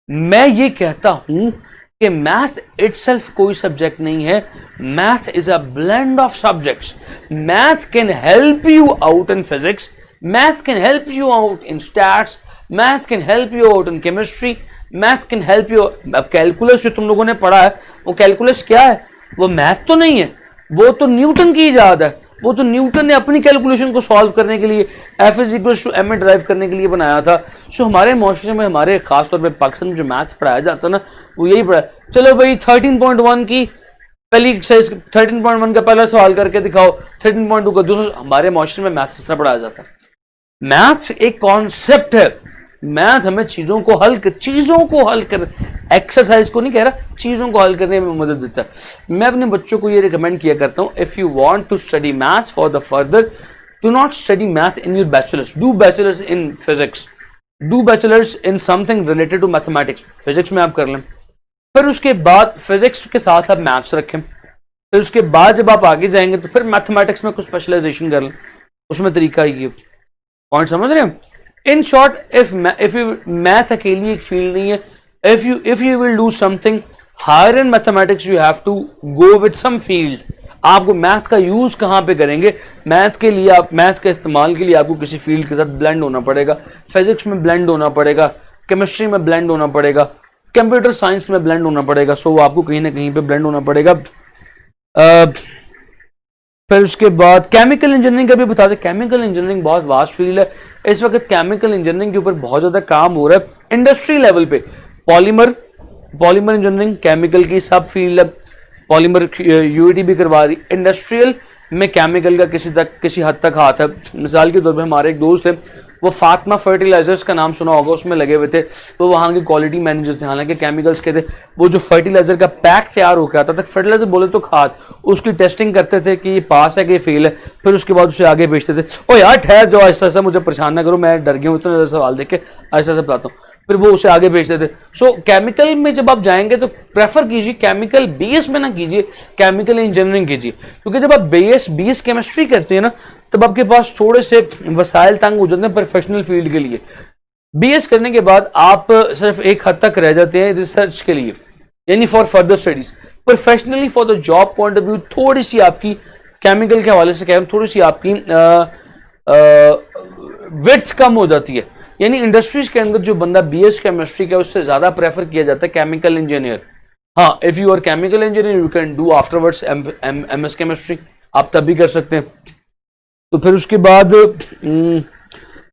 मैं ये कहता हूं कि मैथ इटसेल्फ कोई सब्जेक्ट नहीं है, math is a blend of subjects. Math can help you out in physics, math can help you out in stats, math can help you out in chemistry, math can help you. Calculus जो तुम लोगों ने पढ़ा है, वो calculus क्या है? वो मैथ तो नहीं है, वो तो न्यूटन की इजाद है। वो तो न्यूटन ने अपनी कैलकुलेशन को सॉल्व करने के लिए F = ma ड्राइव करने के लिए बनाया था। सो हमारे माशरे में, हमारे खासतौर पे पाकिस्तान में जो मैथ्स पढ़ाया जाता है ना, वो यही पढ़ा। चलो भाई 13.1 की पहली एक्सरसाइज, 13.1 का पहला सवाल करके दिखाओ, 13.2 का दूसरा। हमारे माशरे में मैथ्स इस तरह पढ़ाया जाता है। मैथ्स एक कॉन्सेप्ट है। मैथ हमें चीजों को हल कर, एक्सरसाइज को नहीं कह रहा, चीजों को हल करने में मदद देता है। मैं अपने बच्चों को ये रिकमेंड किया करता हूं, if you want to study maths for the further, do not study math in your bachelors, do bachelors in physics, do bachelors in something related to mathematics. Physics में आप कर लें, फिर उसके बाद फिजिक्स के साथ आप मैथ्स रखें, फिर उसके बाद जब आप आगे जाएंगे तो फिर मैथमेटिक्स में कुछ स्पेशलाइजेशन कर लें। उसमें तरीका ये पॉइंट समझ रहे हैं? In short, if you math अकेली एक फील्ड नहीं है, if you will do something higher in mathematics, you have to go with some field। आपको मैथ का यूज कहां पे करेंगे? मैथ के लिए, आप मैथ का इस्तेमाल के लिए आपको किसी फील्ड के साथ ब्लेंड होना पड़ेगा। फिजिक्स में ब्लेंड होना पड़ेगा, केमिस्ट्री में ब्लेंड होना पड़ेगा, कंप्यूटर साइंस में ब्लेंड होना पड़ेगा। सो आपको कहीं ना कहीं पे ब्लेंड होना पड़ेगा। फिर उसके बाद केमिकल इंजीनियरिंग का भी बता दें। केमिकल इंजीनियरिंग बहुत वास्ट फील्ड है। इस वक्त केमिकल इंजीनियरिंग के ऊपर बहुत ज्यादा काम हो रहा है इंडस्ट्री लेवल पे। पॉलीमर इंजीनियरिंग केमिकल की सब फील्ड है। पॉलीमर UAT भी करवा रही। इंडस्ट्रियल में केमिकल का किसी हद तक हाथ है। मिसाल के तौर पे हमारे एक दोस्त है, वो फातिमा फर्टिलाइजर्स का नाम सुना होगा, उसमें लगे हुए थे। वो वहाँ के क्वालिटी मैनेजर थे, हालांकि केमिकल्स के थे। वो जो फर्टिलाइजर का पैक तैयार होकर आता था, फर्टिलाइजर बोले तो खाद, उसकी टेस्टिंग करते थे कि ये पास है कि ये फेल है। फिर उसके बाद उसे आगे भेजते थे। ओ यार ठहर जाओ, ऐसा ऐसा मुझे परेशान ना करो, मैं डर गया हूँ इतना सवाल देख के, ऐसा ऐसा बताता हूँ। फिर वो उसे आगे भेजते थे। सो केमिकल में जब आप जाएंगे तो प्रेफर कीजिए केमिकल BS में ना कीजिए, केमिकल इंजीनियरिंग कीजिए। क्योंकि जब आप BS केमिस्ट्री करते हैं ना, तब आपके पास थोड़े से वसाइल तंग हो जाते हैं प्रोफेशनल फील्ड के लिए। BS करने के बाद आप सिर्फ एक हद तक रह जाते हैं रिसर्च के लिए, यानी for further studies. Professionally for the job point of view थोड़ी सी आपकी, केमिकल के हवाले से कह रहा हूं, थोड़ी सी आपकी विड्थ कम हो जाती है। यानी इंडस्ट्रीज के अंदर जो बंदा BS केमिस्ट्री का, उससे ज्यादा प्रेफर किया जाता है केमिकल इंजीनियर। हाँ, if you are chemical engineer you can do afterwards MS chemistry, आप तब भी कर सकते हैं। तो फिर उसके बाद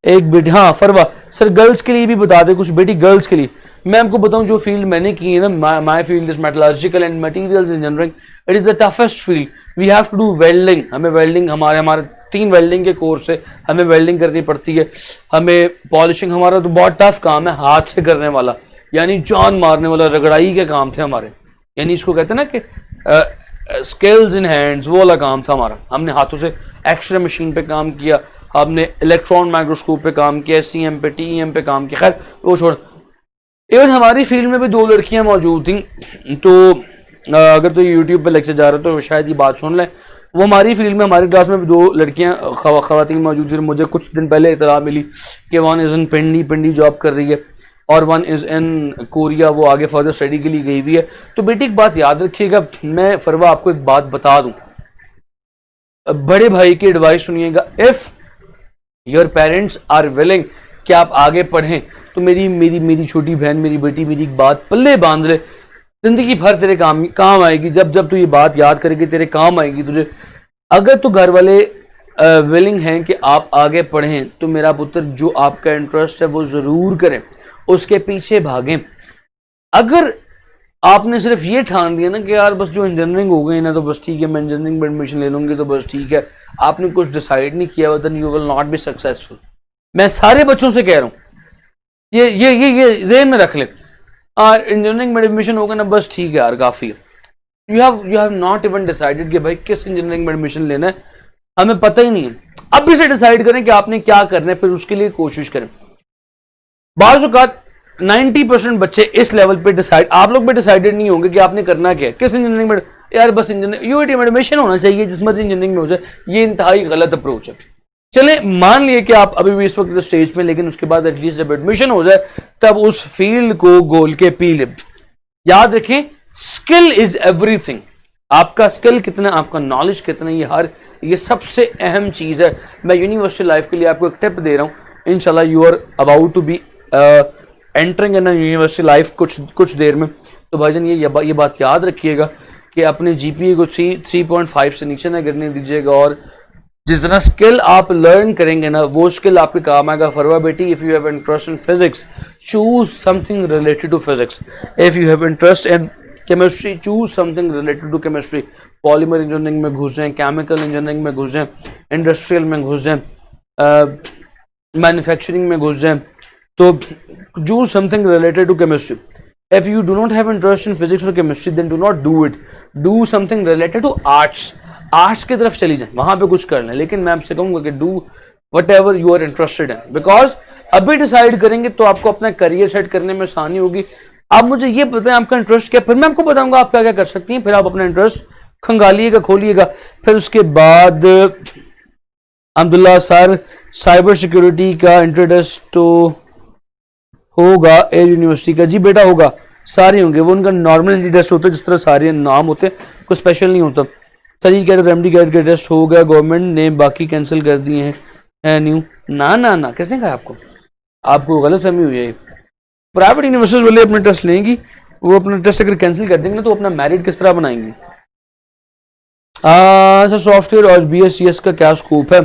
एक बेटी, हाँ फरवा सर, गर्ल्स के लिए भी बता दे कुछ। बेटी गर्ल्स के लिए मैं आपको बताऊं, जो फील्ड मैंने की है ना, my field is metallurgical and materials engineering. It is the toughest field. We have to do welding. हमें वेल्डिंग, हमारे 3 वेल्डिंग के कोर्स है, हमें वेल्डिंग करनी पड़ती है। हमें पॉलिशिंग, हमारा तो बहुत टफ काम है, हाथ से करने वाला, यानी जान मारने वाला, रगड़ाई के काम थे हमारे। यानी इसको कहते हैं ना कि स्किल्स इन हैंड्स, वो वाला काम था हमारा। हमने हाथों से एक्सरे मशीन पे काम किया, हमने इलेक्ट्रॉन माइक्रोस्कोप पे काम किया, CM पे, TEM पे काम किया। खैर वो छोड़, इवन हमारी फील्ड में भी 2 लड़कियां मौजूद थी। तो अगर तो यूट्यूब पे लेक्चर जा रहा तो शायद ये बात सुन लें। वो हमारी फील्ड में, हमारी क्लास में भी 2 लड़कियां खवातीन मौजूद थी। मुझे कुछ दिन पहले इतला मिली कि one is in Pindi job कर रही है और वन इज इन कोरिया, वो आगे फर्दर स्टडी के लिए गई हुई है। तो बेटी एक बात याद रखिएगा, मैं फरवा आपको एक बात बता दूं, बड़े भाई की एडवाइस सुनिएगा। If your parents are willing कि आप आगे पढ़ें, तो मेरी छोटी बहन, मेरी बेटी, मेरी एक बात पल्ले बांध ले, जिंदगी भर तेरे काम आएगी, जब जब तू ये बात याद करेगी तेरे काम आएगी तुझे। अगर तो घर वाले विलिंग हैं कि आप आगे पढ़ें तो मेरा पुत्र जो आपका इंटरेस्ट है वो ज़रूर करें, उसके पीछे भागें। अगर आपने सिर्फ ये ठान दिया ना कि यार बस जो इंजीनियरिंग हो गई ना तो बस ठीक है, मैं इंजीनियरिंग में एडमिशन ले लूँगी तो बस ठीक है, आपने कुछ डिसाइड नहीं किया, then you will not be successful. मैं सारे बच्चों से कह रहा हूँ ये ज़हन में रख ले। और इंजीनियरिंग में एडमिशन होगा ना बस ठीक है यार, काफ़ी है। You have not even decided कि भाई किस इंजीनियरिंग में एडमिशन लेना है, हमें पता ही नहीं है। अभी से डिसाइड करें कि आपने क्या करना है, फिर उसके लिए कोशिश करें। बाज़ औक़ात 90% बच्चे इस लेवल पे डिसाइड, आप लोग भी डिसाइडेड नहीं होंगे कि आपने करना क्या है, किस इंजीनियरिंग में। यार बस इंजीनियरिंग यूआईटी में एडमिशन होना चाहिए, जिस मर्जी इंजीनियरिंग में हो जाए, ये इंतहाई गलत अप्रोच है। चले मान लिए कि आप अभी भी इस वक्त स्टेज में, लेकिन उसके बाद एटलीस्ट जब एडमिशन हो जाए तब उस फील्ड को गोल के पी ले। याद रखें, स्किल इज एवरीथिंग। आपका स्किल कितना, आपका नॉलेज कितना, ये सबसे अहम चीज है। मैं यूनिवर्सिटी लाइफ के लिए आपको एक टिप दे रहा हूं। इंशाल्लाह you are about to be entering in university life कुछ देर में। तो भाईजान ये बात याद रखिएगा कि अपने जीपीए को 3.5 से नीचे ना गिरने दीजिएगा, और जितना स्किल आप लर्न करेंगे ना वो स्किल आपके काम आएगा। फरवा बेटी, if you have interest in physics, choose something related to physics. If you have interest in chemistry, choose something related to chemistry. Polymer engineering में घुस जाएं, केमिकल इंजीनियरिंग में घुस जाएं, इंडस्ट्रियल में घुस जाएं, मैन्युफैक्चरिंग में घुस जाएं, तो choose something related to chemistry. If you do not have interest in physics or chemistry, then do not do it. Do something related to arts. Arts की तरफ चली जाए, वहां पे कुछ कर लें। लेकिन मैं आपसे कहूंगा कि do whatever you are interested in, because अभी डिसाइड करेंगे तो आपको अपना करियर सेट करने में आसानी होगी। आप मुझे ये बताएं आपका इंटरेस्ट क्या, फिर मैं आपको बताऊंगा आप क्या क्या कर सकती हैं। फिर आप अपना इंटरेस्ट खंगालिएगा, खोलिएगा। फिर उसके बाद अब्दुल्ला सर, साइबर सिक्योरिटी का इंटरेस्ट तो होगा एयर यूनिवर्सिटी का। जी बेटा होगा, सारे होंगे, वो उनका नॉर्मल टेस्ट होता है जिस तरह सारे नाम होते हैं, कुछ स्पेशल नहीं होता। सर ये कह रहे रेमडी गाइड का टेस्ट हो गया, गवर्नमेंट ने बाकी कैंसिल कर दिए हैं न्यू। ना ना ना, किसने कहा आपको? आपको गलत फहमी हुई है। प्राइवेट यूनिवर्सिटीज वाले अपने टेस्ट लेंगी, वो अपना टेस्ट अगर कैंसिल कर देंगे ना तो अपना मेरिट किस तरह बनाएंगे। सर सॉफ्टवेयर और BSc का क्या स्कोप है?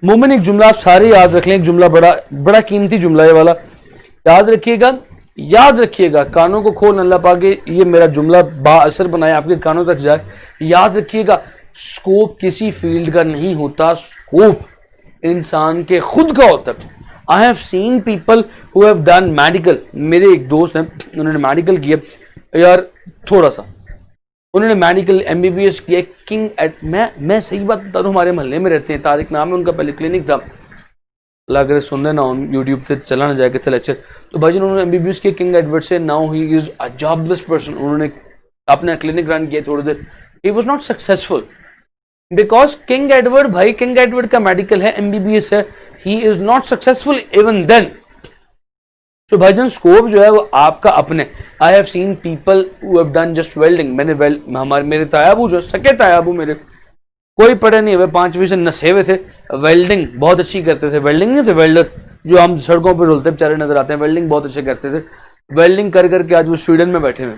मोमिन एक जुमला आप सारे याद रख लें, एक जुमला बड़ा कीमती जुमला है वाला, याद रखिएगा। कानों को खोल अल्लाह पाके ये मेरा जुमला बाअसर बनाए, आपके कानों तक जाए। याद रखिएगा, स्कोप किसी फील्ड का नहीं होता, स्कोप इंसान के खुद का होता है। आई have seen people who have done medical. मेरे एक दोस्त हैं, उन्होंने मेडिकल किया यार, थोड़ा सा उन्होंने मेडिकल MBBS किया। किंग एट, मैं सही बात बता रहा हूँ, हमारे मोहल्ले में रहते हैं, तारिक नाम है उनका, पहले क्लिनिक था। अगर सुन लेना यूट्यूब से चला ना जाए किसी लेक्चर, तो भाई उन्होंने MBBS के किंग एडवर्ड से, now he is a jobless person. उन्होंने अपना क्लिनिक रन किया थोड़ी देर, he was not successful because King Edward, भाई किंग एडवर्ड का मेडिकल है, MBBS है, he is not successful even then. तो भाईजान स्कोप जो है वो आपका अपने। I have seen people who have done just welding. मेरे तायाबू जो सके तायाबू मेरे, कोई पढ़े नहीं हुए, 5वीं से नशे हुए थे, वेल्डिंग बहुत अच्छी करते थे। वेल्डिंग नहीं थे, वेल्डर जो हम सड़कों पर रुलते बेचारे नजर आते हैं, वेल्डिंग बहुत अच्छे करते थे। वेल्डिंग कर करके आज वो स्वीडन में बैठे हुए।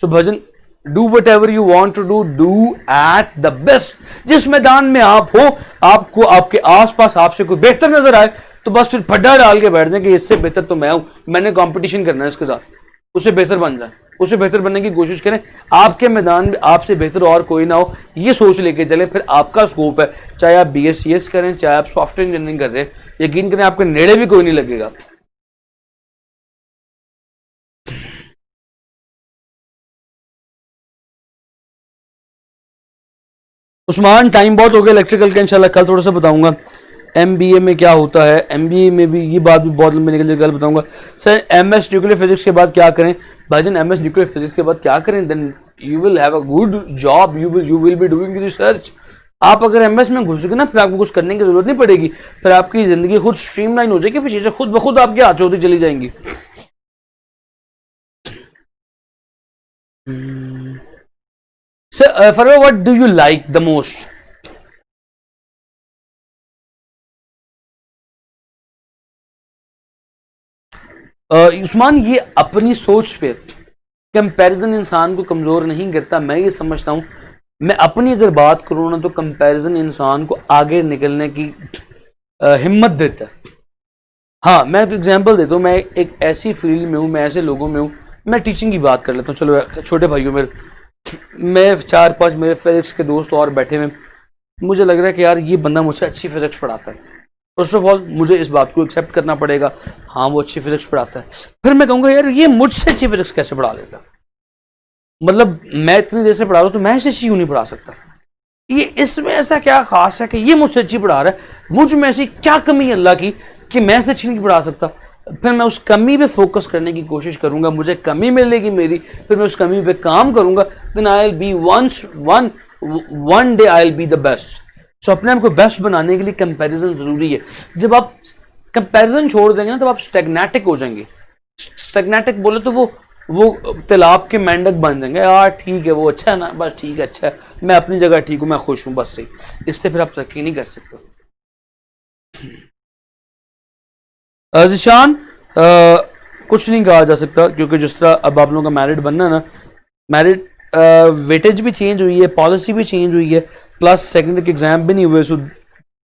So Bhajan, do whatever you want to do at the best. जिस मैदान में आप हो, आपको आपके आसपास आपसे कोई बेहतर नजर आए तो बस फिर फड्डा डाल के बैठ जाए कि इससे बेहतर तो मैं हूं, मैंने कंपटीशन करना है इसके साथ, उससे बेहतर बन जाए, उससे बेहतर बनने की कोशिश करें। आपके मैदान में आपसे बेहतर और कोई ना हो, ये सोच लेके चले, फिर आपका स्कोप है। चाहे आप BScs करें, चाहे आप सॉफ्टवेयर इंजीनियरिंग कर रहे हैं, यकीन करें आपके नेड़े भी कोई नहीं लगेगा। उस्मान टाइम बहुत हो गया इलेक्ट्रिकल का, इंशाल्लाह कल थोड़ा सा बताऊंगा। MBA में क्या होता है, MBA में भी ये बात भी बहुत लंबी निकल जाएगी, कल बताऊंगा। सर MS न्यूक्लियर फिजिक्स के बाद क्या करें? भाईजान MS न्यूक्लियर फिजिक्स के बाद क्या करें? Then you will have a good job, you will be doing research. आप अगर MS में घुस गए ना, फिर आपको कुछ करने की जरूरत नहीं पड़ेगी, फिर आपकी जिंदगी खुद स्ट्रीमलाइन हो जाएगी, फिर चीजें खुद ब खुद आपके हाथ होती चली जाएंगी। Sir Farwa, what do you like the most? Usman ये अपनी सोच पे, कंपैरिजन इंसान को कमज़ोर नहीं करता, मैं ये समझता हूँ। मैं अपनी अगर बात करूँ ना तो कंपैरिजन इंसान को आगे निकलने की हिम्मत देता है। हाँ, मैं एक एग्जांपल देता हूँ। मैं एक ऐसी फील्ड में हूँ, मैं ऐसे लोगों में हूँ, मैं टीचिंग की बात कर लेता हूँ। चलो छोटे भाइयों मेरे, मैं 4-5 मेरे फिजिक्स के दोस्त और बैठे हुए, मुझे लग रहा है कि यार ये बंदा मुझसे अच्छी फिजिक्स पढ़ाता है। फर्स्ट ऑफ ऑल मुझे इस बात को एक्सेप्ट करना पड़ेगा, हाँ वो अच्छी फिजिक्स पढ़ाता है। फिर मैं कहूँगा यार ये मुझसे अच्छी फिजिक्स कैसे पढ़ा लेता, मतलब मैं इतनी देर से पढ़ा रहा हूँ तो मैं इसे अच्छी क्यों नहीं पढ़ा सकता, ये इसमें ऐसा क्या खास है कि ये मुझसे अच्छी पढ़ा रहा है, मुझ में ऐसी क्या कमी अल्लाह की कि मैं इसे अच्छी नहीं पढ़ा सकता। फिर मैं उस कमी पे फोकस करने की कोशिश करूंगा, मुझे कमी मिलेगी मेरी, फिर मैं उस कमी पे काम करूंगा, then I will be one day I will be the best. So अपने आप को बेस्ट बनाने के लिए कंपैरिजन जरूरी है। जब आप कंपैरिजन छोड़ देंगे ना तब आप स्टैग्नेटिक हो जाएंगे। स्टैग्नेटिक बोले तो वो तालाब के मेंढक बन जाएंगे, यार ठीक है वो अच्छा है ना, बस ठीक है अच्छा है, मैं अपनी जगह ठीक हूँ, मैं खुश हूँ, बस ठीक। इससे फिर आप तरक्की नहीं कर सकते। जिशान, कुछ नहीं कहा जा सकता क्योंकि जिस तरह अब आप लोगों का मैरिड बनना है ना, मैरिड वेटेज भी चेंज हुई है, पॉलिसी भी चेंज हुई है, प्लस सेकेंडरी के एग्जाम भी नहीं हुए, सो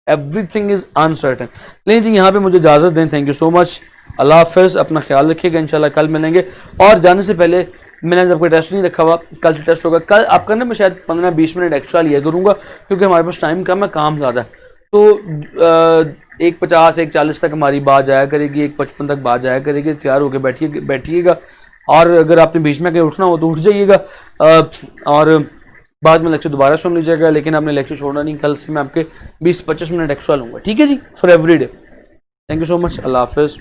एवरीथिंग इज अनसर्टन। लेकिन जी यहाँ पे मुझे इजाज़त दें, थैंक यू सो मच, अल्लाह हाफिज़, अपना ख्याल रखिएगा, इंशाल्लाह कल मिलेंगे। और जाने से पहले मैंने आपका टेस्ट नहीं रखा हुआ, कल से टेस्ट होगा। कल आपका ना मैं शायद 15-20 मिनट एक्स्ट्रा लिया करूँगा क्योंकि हमारे पास टाइम कम है, काम ज़्यादा है। तो 1:50 1:40 तक हमारी बात जाया करेगी, 1:55 तक बात जाया करेगी। तैयार होकर बैठिएगा, और अगर आपने बीच में कहीं उठना हो तो उठ जाइएगा, और बाद में लेक्चर दोबारा सुन लीजिएगा। लेकिन आपने लेक्चर छोड़ना नहीं, कल से मैं आपके 20-25 मिनट एक्स्ट्रा लूँगा, ठीक है जी, for every day. Thank you so much, अल्लाह हाफिज़।